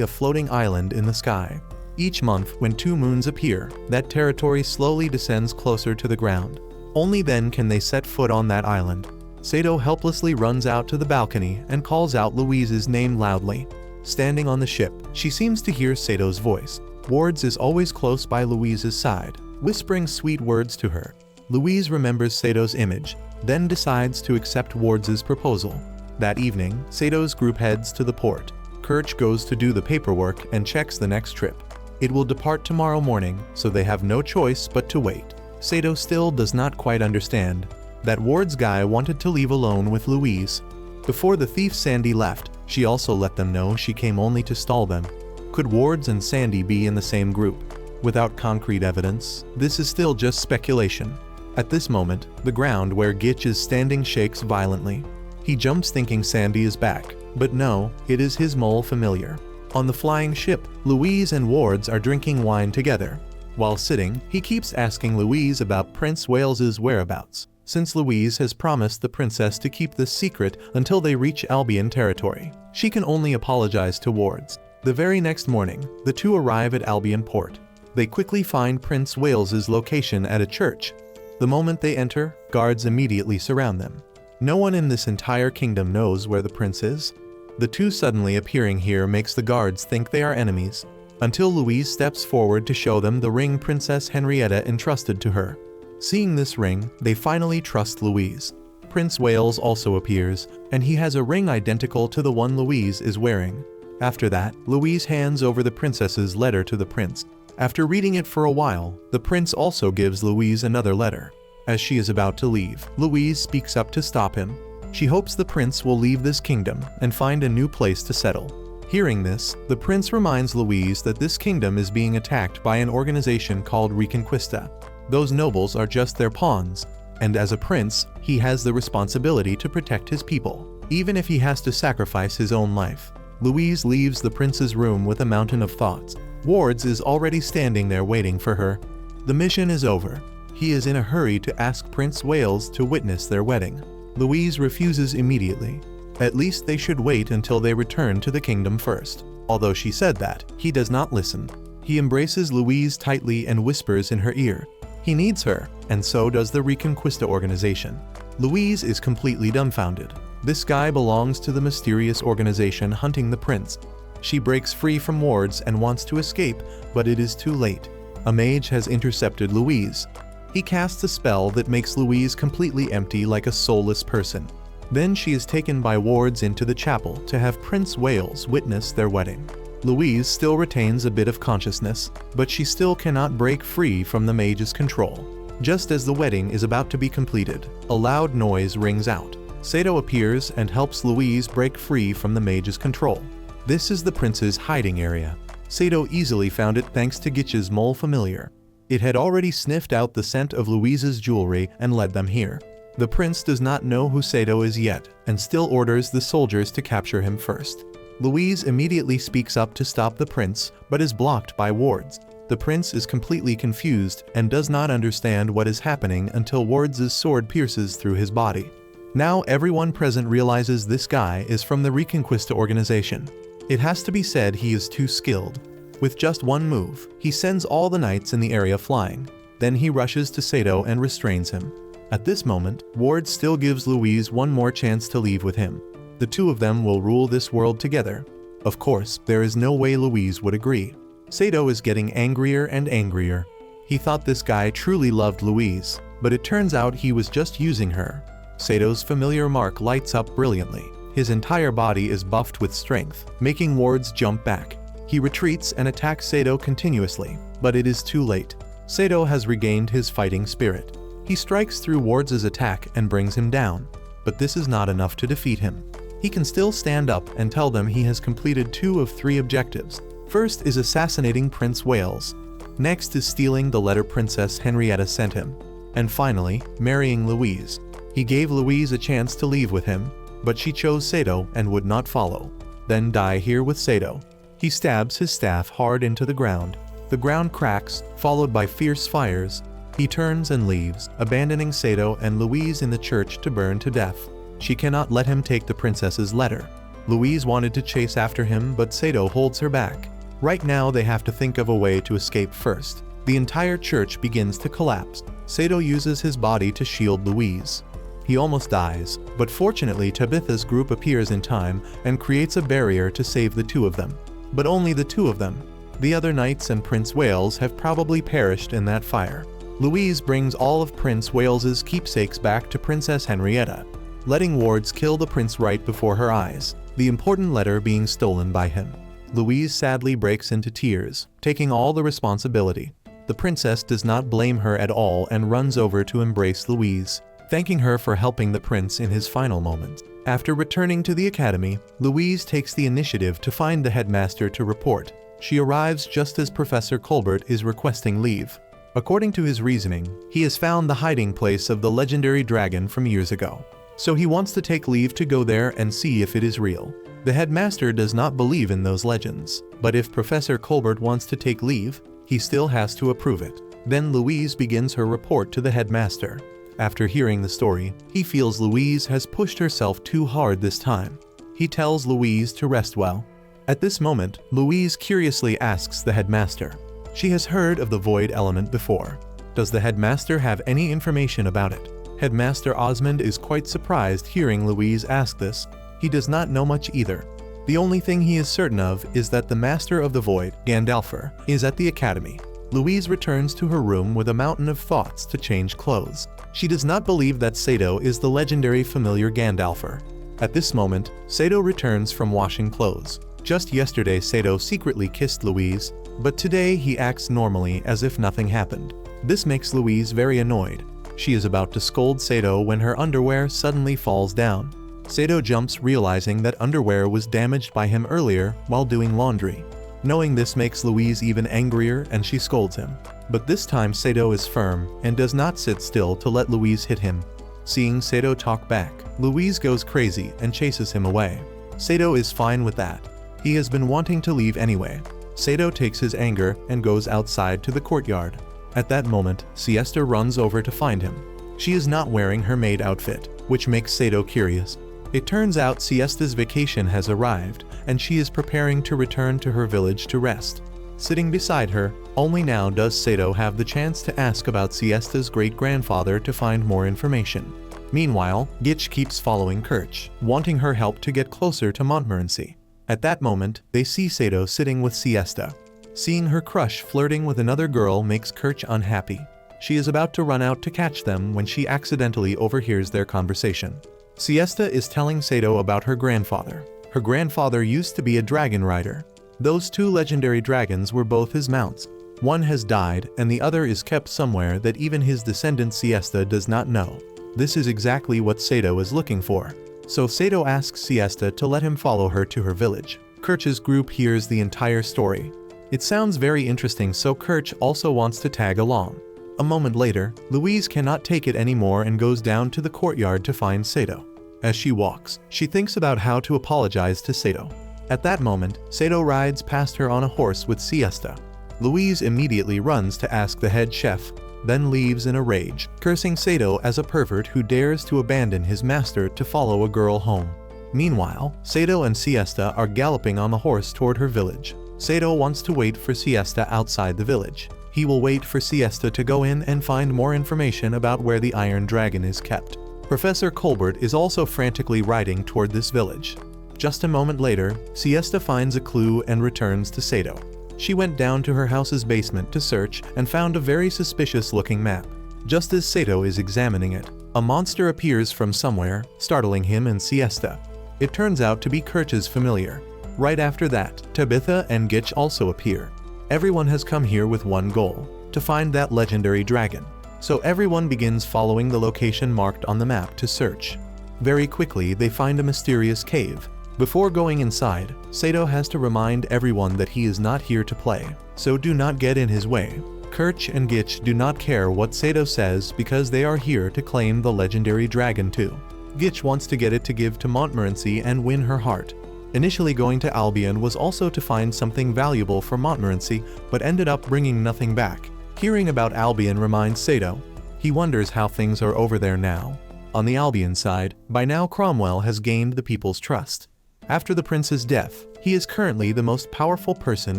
a floating island in the sky. Each month, when 2 moons appear, that territory slowly descends closer to the ground. Only then can they set foot on that island. Saito helplessly runs out to the balcony and calls out Louise's name loudly. Standing on the ship, she seems to hear Sato's voice. Wards is always close by Louise's side, whispering sweet words to her. Louise remembers Sato's image, then decides to accept Wards' proposal. That evening, Sato's group heads to the port. Kirch goes to do the paperwork and checks the next trip. It will depart tomorrow morning, so they have no choice but to wait. Saito still does not quite understand that Ward's guy wanted to leave alone with Louise. Before the thief Sandy left, she also let them know she came only to stall them. Could Wards and Sandy be in the same group? Without concrete evidence, this is still just speculation. At this moment, the ground where Gitch is standing shakes violently. He jumps thinking Sandy is back, but no, it is his mole familiar. On the flying ship, Louise and Wards are drinking wine together. While sitting, he keeps asking Louise about Prince Wales's whereabouts, since Louise has promised the princess to keep this secret until they reach Albion territory. She can only apologize to Wards. The very next morning, the two arrive at Albion port. They quickly find Prince Wales's location at a church. The moment they enter, guards immediately surround them. No one in this entire kingdom knows where the prince is. The two suddenly appearing here makes the guards think they are enemies, until Louise steps forward to show them the ring Princess Henrietta entrusted to her. Seeing this ring, they finally trust Louise. Prince Wales also appears, and he has a ring identical to the one Louise is wearing. After that, Louise hands over the princess's letter to the prince. After reading it for a while, the prince also gives Louise another letter. As she is about to leave, Louise speaks up to stop him. She hopes the prince will leave this kingdom and find a new place to settle. Hearing this, the prince reminds Louise that this kingdom is being attacked by an organization called Reconquista. Those nobles are just their pawns, and as a prince, he has the responsibility to protect his people, even if he has to sacrifice his own life. Louise leaves the prince's room with a mountain of thoughts. Wards is already standing there waiting for her. The mission is over. He is in a hurry to ask Prince Wales to witness their wedding. Louise refuses immediately. At least they should wait until they return to the kingdom first. Although she said that, he does not listen. He embraces Louise tightly and whispers in her ear. He needs her, and so does the Reconquista organization. Louise is completely dumbfounded. This guy belongs to the mysterious organization hunting the prince. She breaks free from wards and wants to escape, but it is too late. A mage has intercepted Louise. He casts a spell that makes Louise completely empty like a soulless person. Then she is taken by wards into the chapel to have Prince Wales witness their wedding. Louise still retains a bit of consciousness, but she still cannot break free from the mage's control. Just as the wedding is about to be completed, a loud noise rings out. Saito appears and helps Louise break free from the mage's control. This is the prince's hiding area. Saito easily found it thanks to Gitch's mole familiar. It had already sniffed out the scent of Louise's jewelry and led them here. The prince does not know who Saito is yet, and still orders the soldiers to capture him first. Louise immediately speaks up to stop the prince, but is blocked by wards. The prince is completely confused and does not understand what is happening until Wards' sword pierces through his body. Now everyone present realizes this guy is from the Reconquista organization. It has to be said he is too skilled. With just one move, he sends all the knights in the area flying. Then he rushes to Saito and restrains him. At this moment, Ward still gives Louise one more chance to leave with him. The two of them will rule this world together. Of course, there is no way Louise would agree. Saito is getting angrier and angrier. He thought this guy truly loved Louise, but it turns out he was just using her. Saito's familiar mark lights up brilliantly. His entire body is buffed with strength, making Wards jump back. He retreats and attacks Saito continuously, but it is too late. Saito has regained his fighting spirit. He strikes through Wards' attack and brings him down, but this is not enough to defeat him. He can still stand up and tell them he has completed 2 of 3 objectives. First is assassinating Prince Wales. Next is stealing the letter Princess Henrietta sent him. And finally, marrying Louise. He gave Louise a chance to leave with him, but she chose Saito and would not follow. Then die here with Saito. He stabs his staff hard into the ground. The ground cracks, followed by fierce fires. He turns and leaves, abandoning Saito and Louise in the church to burn to death. She cannot let him take the princess's letter. Louise wanted to chase after him, but Saito holds her back. Right now they have to think of a way to escape first. The entire church begins to collapse. Saito uses his body to shield Louise. He almost dies, but fortunately Tabitha's group appears in time and creates a barrier to save the 2 of them. But only the 2 of them. The other knights and Prince Wales have probably perished in that fire. Louise brings all of Prince Wales's keepsakes back to Princess Henrietta, letting Wards kill the prince right before her eyes, the important letter being stolen by him. Louise sadly breaks into tears, taking all the responsibility. The princess does not blame her at all and runs over to embrace Louise, thanking her for helping the prince in his final moments. After returning to the academy, Louise takes the initiative to find the headmaster to report. She arrives just as Professor Colbert is requesting leave. According to his reasoning, he has found the hiding place of the legendary dragon from years ago. So he wants to take leave to go there and see if it is real. The headmaster does not believe in those legends, but if Professor Colbert wants to take leave, he still has to approve it. Then Louise begins her report to the headmaster. After hearing the story, he feels Louise has pushed herself too hard this time. He tells Louise to rest well. At this moment, Louise curiously asks the headmaster. She has heard of the void element before. Does the headmaster have any information about it? Headmaster Osmond is quite surprised hearing Louise ask this. He does not know much either. The only thing he is certain of is that the Master of the Void, Gandalfer, is at the academy. Louise returns to her room with a mountain of thoughts to change clothes. She does not believe that Saito is the legendary familiar Gandalfer. At this moment, Saito returns from washing clothes. Just yesterday Saito secretly kissed Louise, but today he acts normally as if nothing happened. This makes Louise very annoyed. She is about to scold Saito when her underwear suddenly falls down. Saito jumps, realizing that underwear was damaged by him earlier while doing laundry. Knowing this makes Louise even angrier and she scolds him. But this time Saito is firm and does not sit still to let Louise hit him. Seeing Saito talk back, Louise goes crazy and chases him away. Saito is fine with that. He has been wanting to leave anyway. Saito takes his anger and goes outside to the courtyard. At that moment, Siesta runs over to find him. She is not wearing her maid outfit, which makes Saito curious. It turns out Siesta's vacation has arrived, and she is preparing to return to her village to rest. Sitting beside her, only now does Saito have the chance to ask about Siesta's great-grandfather to find more information. Meanwhile, Gitch keeps following Kirch, wanting her help to get closer to Montmorency. At that moment, they see Saito sitting with Siesta. Seeing her crush flirting with another girl makes Kirch unhappy. She is about to run out to catch them when she accidentally overhears their conversation. Siesta is telling Saito about her grandfather. Her grandfather used to be a dragon rider. Those two legendary dragons were both his mounts. One has died and the other is kept somewhere that even his descendant Siesta does not know. This is exactly what Saito is looking for. So Saito asks Siesta to let him follow her to her village. Kirch's group hears the entire story. It sounds very interesting, so Kirch also wants to tag along. A moment later, Louise cannot take it anymore and goes down to the courtyard to find Saito. As she walks, she thinks about how to apologize to Saito. At that moment, Saito rides past her on a horse with Siesta. Louise immediately runs to ask the head chef, then leaves in a rage, cursing Saito as a pervert who dares to abandon his master to follow a girl home. Meanwhile, Saito and Siesta are galloping on the horse toward her village. Saito wants to wait for Siesta outside the village. He will wait for Siesta to go in and find more information about where the Iron Dragon is kept. Professor Colbert is also frantically riding toward this village. Just a moment later, Siesta finds a clue and returns to Saito. She went down to her house's basement to search and found a very suspicious-looking map. Just as Saito is examining it, a monster appears from somewhere, startling him and Siesta. It turns out to be Kirch's familiar. Right after that, Tabitha and Gitch also appear. Everyone has come here with one goal, to find that legendary dragon. So everyone begins following the location marked on the map to search. Very quickly, they find a mysterious cave. Before going inside, Saito has to remind everyone that he is not here to play, so do not get in his way. Kirch and Gitch do not care what Saito says because they are here to claim the legendary dragon too. Gitch wants to get it to give to Montmorency and win her heart. Initially going to Albion was also to find something valuable for Montmorency, but ended up bringing nothing back. Hearing about Albion reminds Saito. He wonders how things are over there now. On the Albion side, by now Cromwell has gained the people's trust. After the prince's death, he is currently the most powerful person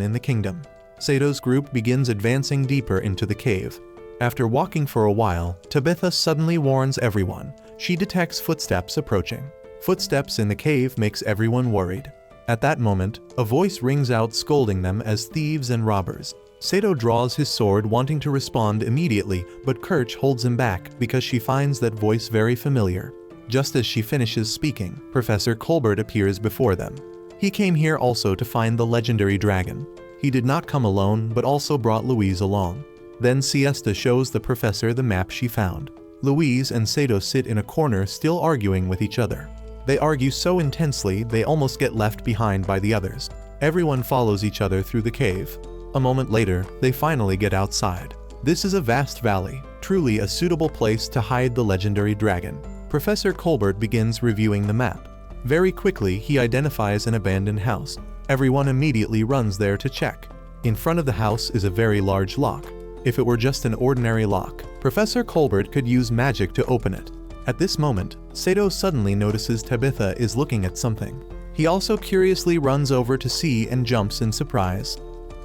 in the kingdom. Saito's group begins advancing deeper into the cave. After walking for a while, Tabitha suddenly warns everyone. She detects footsteps approaching. Footsteps in the cave makes everyone worried. At that moment, a voice rings out scolding them as thieves and robbers. Saito draws his sword wanting to respond immediately, but Kirch holds him back because she finds that voice very familiar. Just as she finishes speaking, Professor Colbert appears before them. He came here also to find the legendary dragon. He did not come alone but also brought Louise along. Then Siesta shows the professor the map she found. Louise and Saito sit in a corner still arguing with each other. They argue so intensely they almost get left behind by the others. Everyone follows each other through the cave. A moment later, they finally get outside. This is a vast valley, truly a suitable place to hide the legendary dragon. Professor Colbert begins reviewing the map. Very quickly, he identifies an abandoned house. Everyone immediately runs there to check. In front of the house is a very large lock. If it were just an ordinary lock, Professor Colbert could use magic to open it. At this moment, Saito suddenly notices Tabitha is looking at something. He also curiously runs over to see and jumps in surprise.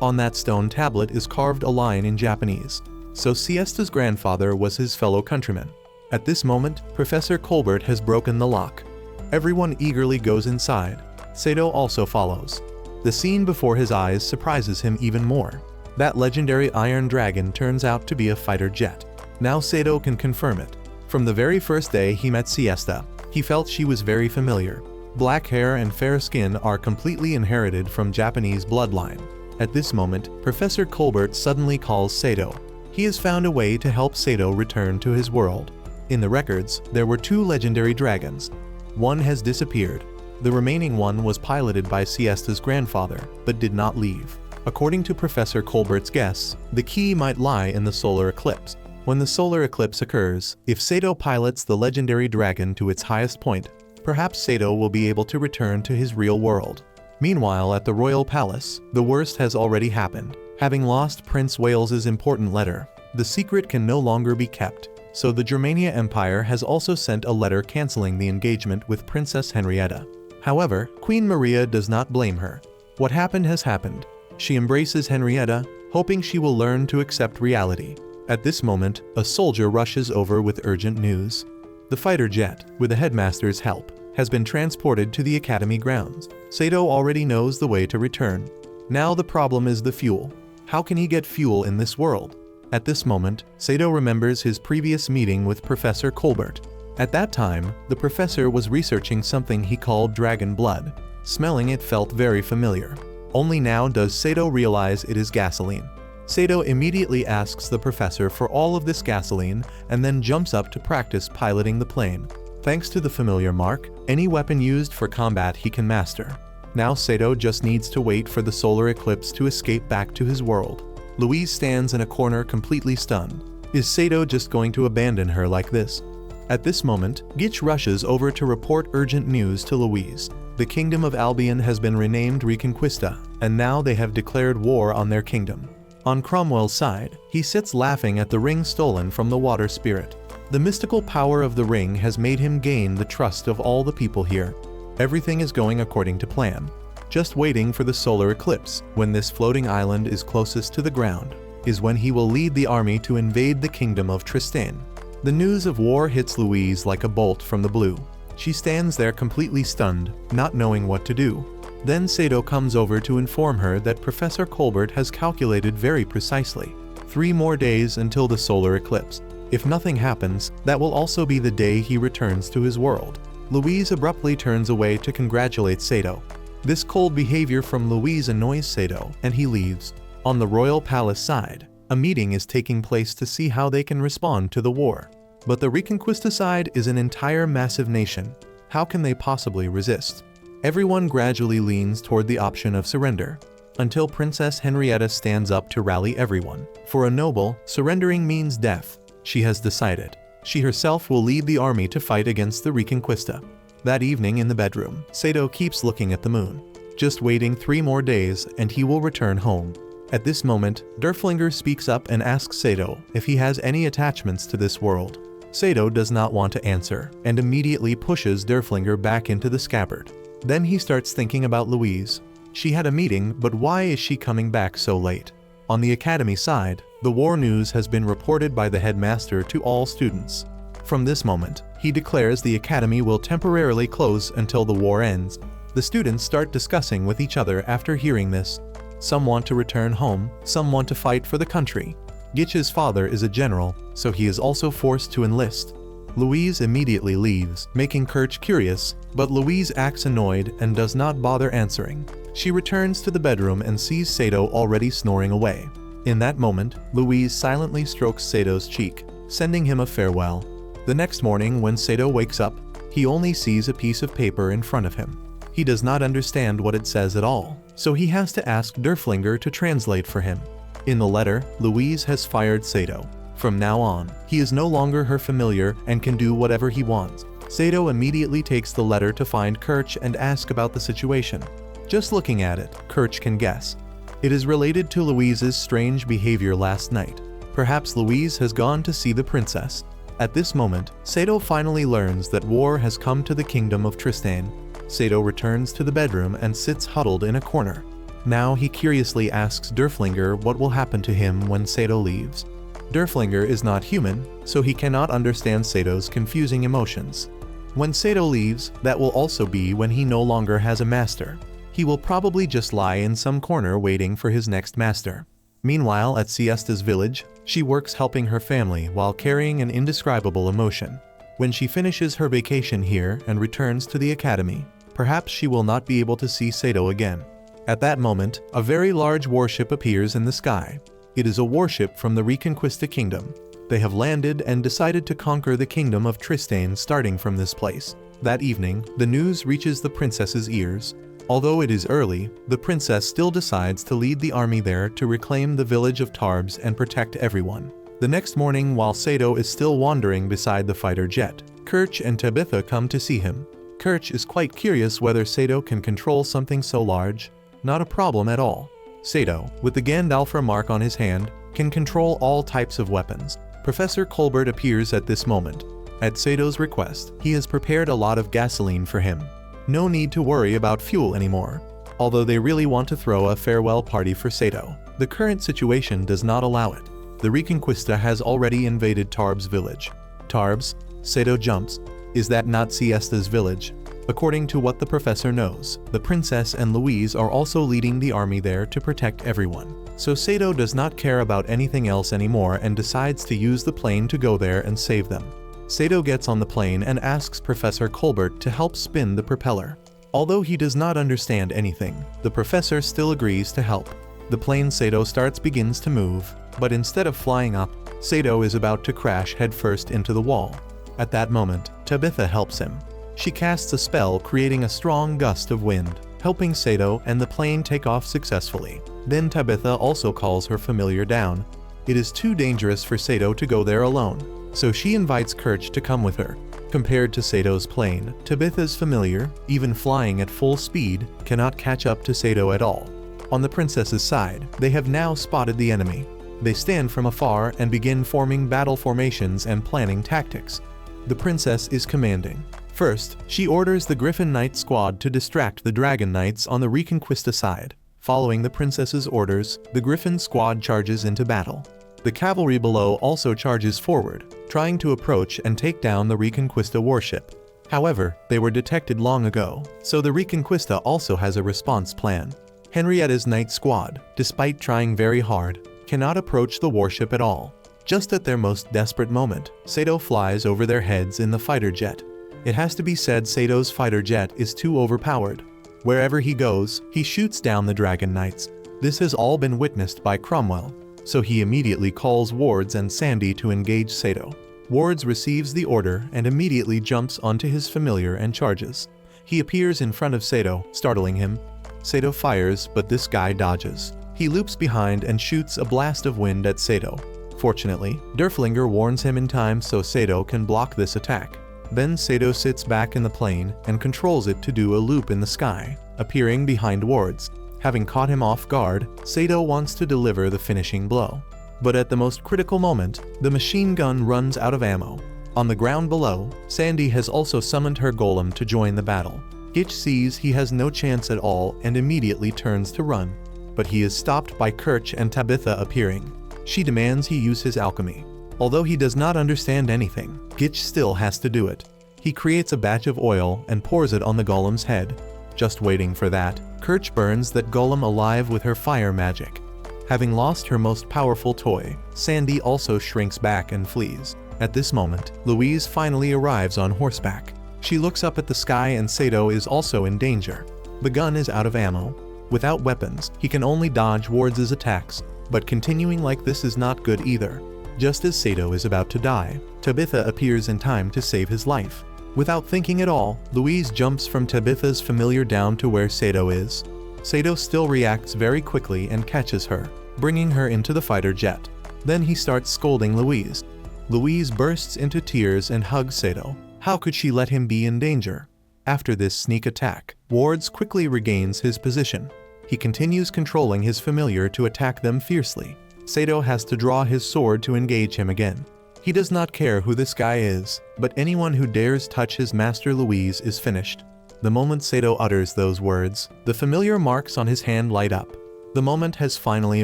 On that stone tablet is carved a line in Japanese. So Siesta's grandfather was his fellow countryman. At this moment, Professor Colbert has broken the lock. Everyone eagerly goes inside. Saito also follows. The scene before his eyes surprises him even more. That legendary Iron Dragon turns out to be a fighter jet. Now Saito can confirm it. From the very first day he met Siesta, he felt she was very familiar. Black hair and fair skin are completely inherited from Japanese bloodline. At this moment, Professor Colbert suddenly calls Saito. He has found a way to help Saito return to his world. In the records, there were 2 legendary dragons. One has disappeared. The remaining one was piloted by Siesta's grandfather, but did not leave. According to Professor Colbert's guess, the key might lie in the solar eclipse. When the solar eclipse occurs, if Saito pilots the legendary dragon to its highest point, perhaps Saito will be able to return to his real world. Meanwhile, at the royal palace, the worst has already happened. Having lost Prince Wales's important letter, the secret can no longer be kept. So the Germania Empire has also sent a letter canceling the engagement with Princess Henrietta. However, Queen Maria does not blame her. What happened has happened. She embraces Henrietta, hoping she will learn to accept reality. At this moment, a soldier rushes over with urgent news. The fighter jet, with the headmaster's help, has been transported to the academy grounds. Saito already knows the way to return. Now the problem is the fuel. How can he get fuel in this world? At this moment, Saito remembers his previous meeting with Professor Colbert. At that time, the professor was researching something he called dragon blood. Smelling it felt very familiar. Only now does Saito realize it is gasoline. Saito immediately asks the professor for all of this gasoline and then jumps up to practice piloting the plane. Thanks to the familiar mark, any weapon used for combat he can master. Now Saito just needs to wait for the solar eclipse to escape back to his world. Louise stands in a corner completely stunned. Is Saito just going to abandon her like this? At this moment, Gitch rushes over to report urgent news to Louise. The kingdom of Albion has been renamed Reconquista, and now they have declared war on their kingdom. On Cromwell's side, he sits laughing at the ring stolen from the water spirit. The mystical power of the ring has made him gain the trust of all the people here. Everything is going according to plan. Just waiting for the solar eclipse, when this floating island is closest to the ground, is when he will lead the army to invade the kingdom of Tristan. The news of war hits Louise like a bolt from the blue. She stands there completely stunned, not knowing what to do. Then Saito comes over to inform her that Professor Colbert has calculated very precisely 3 more days until the solar eclipse. If nothing happens, that will also be the day he returns to his world. Louise abruptly turns away to congratulate Saito. This cold behavior from Louise annoys Saito, and he leaves. On the royal palace side, a meeting is taking place to see how they can respond to the war. But the Reconquista side is an entire massive nation. How can they possibly resist? Everyone gradually leans toward the option of surrender, until Princess Henrietta stands up to rally everyone. For a noble, surrendering means death. She has decided. She herself will lead the army to fight against the Reconquista. That evening in the bedroom, Saito keeps looking at the moon. Just waiting 3 more days and he will return home. At this moment, Derflinger speaks up and asks Saito if he has any attachments to this world. Saito does not want to answer and immediately pushes Derflinger back into the scabbard. Then he starts thinking about Louise. She had a meeting, but why is she coming back so late? On the academy side, the war news has been reported by the headmaster to all students. From this moment, he declares the academy will temporarily close until the war ends. The students start discussing with each other after hearing this. Some want to return home, some want to fight for the country. Gitch's father is a general, so he is also forced to enlist. Louise immediately leaves, making Kirch curious, but Louise acts annoyed and does not bother answering. She returns to the bedroom and sees Saito already snoring away. In that moment, Louise silently strokes Sato's cheek, sending him a farewell. The next morning when Saito wakes up, he only sees a piece of paper in front of him. He does not understand what it says at all, so he has to ask Derflinger to translate for him. In the letter, Louise has fired Saito. From now on, he is no longer her familiar and can do whatever he wants. Saito immediately takes the letter to find Kirch and ask about the situation. Just looking at it, Kirch can guess. It is related to Louise's strange behavior last night. Perhaps Louise has gone to see the princess. At this moment, Saito finally learns that war has come to the kingdom of Tristan. Saito returns to the bedroom and sits huddled in a corner. Now he curiously asks Derflinger what will happen to him when Saito leaves. Derflinger is not human, so he cannot understand Sato's confusing emotions. When Saito leaves, that will also be when he no longer has a master. He will probably just lie in some corner waiting for his next master. Meanwhile, at Siesta's village, she works helping her family while carrying an indescribable emotion. When she finishes her vacation here and returns to the academy, perhaps she will not be able to see Saito again. At that moment, a very large warship appears in the sky. It is a warship from the Reconquista kingdom. They have landed and decided to conquer the kingdom of Tristan starting from this place. That evening, the news reaches the princess's ears. Although it is early, the princess still decides to lead the army there to reclaim the village of Tarbs and protect everyone. The next morning, while Saito is still wandering beside the fighter jet, Kirch and Tabitha come to see him. Kirch is quite curious whether Saito can control something so large. Not a problem at all. Saito, with the Gandalfra mark on his hand, can control all types of weapons. Professor Colbert appears at this moment. At Sato's request, he has prepared a lot of gasoline for him. No need to worry about fuel anymore. Although they really want to throw a farewell party for Saito, the current situation does not allow it. The Reconquista has already invaded Tarbs village. Tarbs, Saito jumps. Is that not Siesta's village? According to what the professor knows, the princess and Louise are also leading the army there to protect everyone. So Saito does not care about anything else anymore and decides to use the plane to go there and save them. Saito gets on the plane and asks Professor Colbert to help spin the propeller. Although he does not understand anything, the professor still agrees to help. The plane Saito starts begins to move, but instead of flying up, Saito is about to crash headfirst into the wall. At that moment, Tabitha helps him. She casts a spell creating a strong gust of wind, helping Saito and the plane take off successfully. Then Tabitha also calls her familiar down. It is too dangerous for Saito to go there alone, so she invites Kirch to come with her. Compared to Sato's plane, Tabitha's familiar, even flying at full speed, cannot catch up to Saito at all. On the princess's side, they have now spotted the enemy. They stand from afar and begin forming battle formations and planning tactics. The princess is commanding. First, she orders the Griffin Knight squad to distract the Dragon Knights on the Reconquista side. Following the princess's orders, the Griffin squad charges into battle. The cavalry below also charges forward, trying to approach and take down the Reconquista warship. However, they were detected long ago, so the Reconquista also has a response plan. Henrietta's Knight squad, despite trying very hard, cannot approach the warship at all. Just at their most desperate moment, Saito flies over their heads in the fighter jet. It has to be said Sato's fighter jet is too overpowered. Wherever he goes, he shoots down the Dragon Knights. This has all been witnessed by Cromwell, so he immediately calls Wards and Sandy to engage Saito. Wards receives the order and immediately jumps onto his familiar and charges. He appears in front of Saito, startling him. Saito fires, but this guy dodges. He loops behind and shoots a blast of wind at Saito. Fortunately, Derflinger warns him in time so Saito can block this attack. Then Saito sits back in the plane and controls it to do a loop in the sky, appearing behind Wards. Having caught him off guard, Saito wants to deliver the finishing blow. But at the most critical moment, the machine gun runs out of ammo. On the ground below, Sandy has also summoned her golem to join the battle. Gitch sees he has no chance at all and immediately turns to run. But he is stopped by Kirch and Tabitha appearing. She demands he use his alchemy. Although he does not understand anything, Gitch still has to do it. He creates a batch of oil and pours it on the golem's head. Just waiting for that, Kirch burns that golem alive with her fire magic. Having lost her most powerful toy, Sandy also shrinks back and flees. At this moment, Louise finally arrives on horseback. She looks up at the sky and Saito is also in danger. The gun is out of ammo. Without weapons, he can only dodge Wards' attacks, but continuing like this is not good either. Just as Saito is about to die, Tabitha appears in time to save his life. Without thinking at all, Louise jumps from Tabitha's familiar down to where Saito is. Saito still reacts very quickly and catches her, bringing her into the fighter jet. Then he starts scolding Louise. Louise bursts into tears and hugs Saito. How could she let him be in danger? After this sneak attack, Wards quickly regains his position. He continues controlling his familiar to attack them fiercely. Saito has to draw his sword to engage him again. He does not care who this guy is, but anyone who dares touch his master Louise is finished. The moment Saito utters those words, the familiar marks on his hand light up. The moment has finally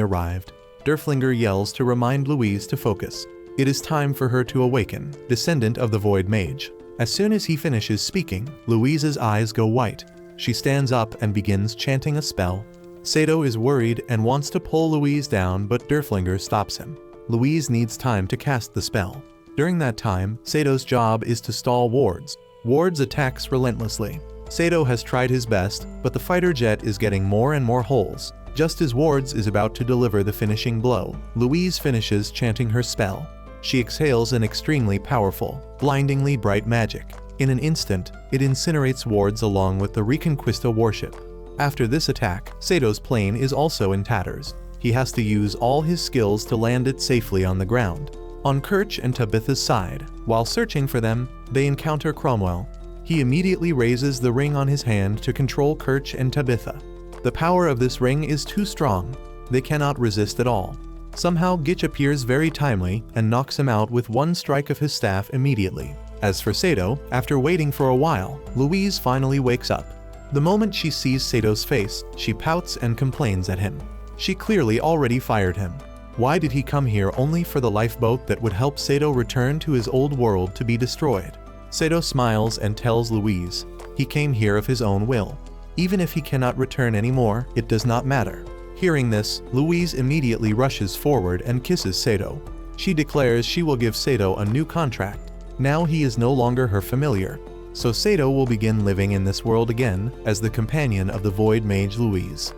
arrived. Derflinger yells to remind Louise to focus. It is time for her to awaken, descendant of the Void Mage. As soon as he finishes speaking, Louise's eyes go white. She stands up and begins chanting a spell. Saito is worried and wants to pull Louise down, but Derflinger stops him. Louise needs time to cast the spell. During that time, Sato's job is to stall Wards. Wards attacks relentlessly. Saito has tried his best, but the fighter jet is getting more and more holes. Just as Wards is about to deliver the finishing blow, Louise finishes chanting her spell. She exhales an extremely powerful, blindingly bright magic. In an instant, it incinerates Wards along with the Reconquista warship. After this attack, Sato's plane is also in tatters. He has to use all his skills to land it safely on the ground. On Kirch and Tabitha's side, while searching for them, they encounter Cromwell. He immediately raises the ring on his hand to control Kirch and Tabitha. The power of this ring is too strong. They cannot resist at all. Somehow Gitch appears very timely and knocks him out with one strike of his staff immediately. As for Saito, after waiting for a while, Louise finally wakes up. The moment she sees Sato's face, she pouts and complains at him. She clearly already fired him. Why did he come here only for the lifeboat that would help Saito return to his old world to be destroyed? Saito smiles and tells Louise, he came here of his own will. Even if he cannot return anymore, it does not matter. Hearing this, Louise immediately rushes forward and kisses Saito. She declares she will give Saito a new contract. Now he is no longer her familiar, so Saito will begin living in this world again as the companion of the Void Mage Louise.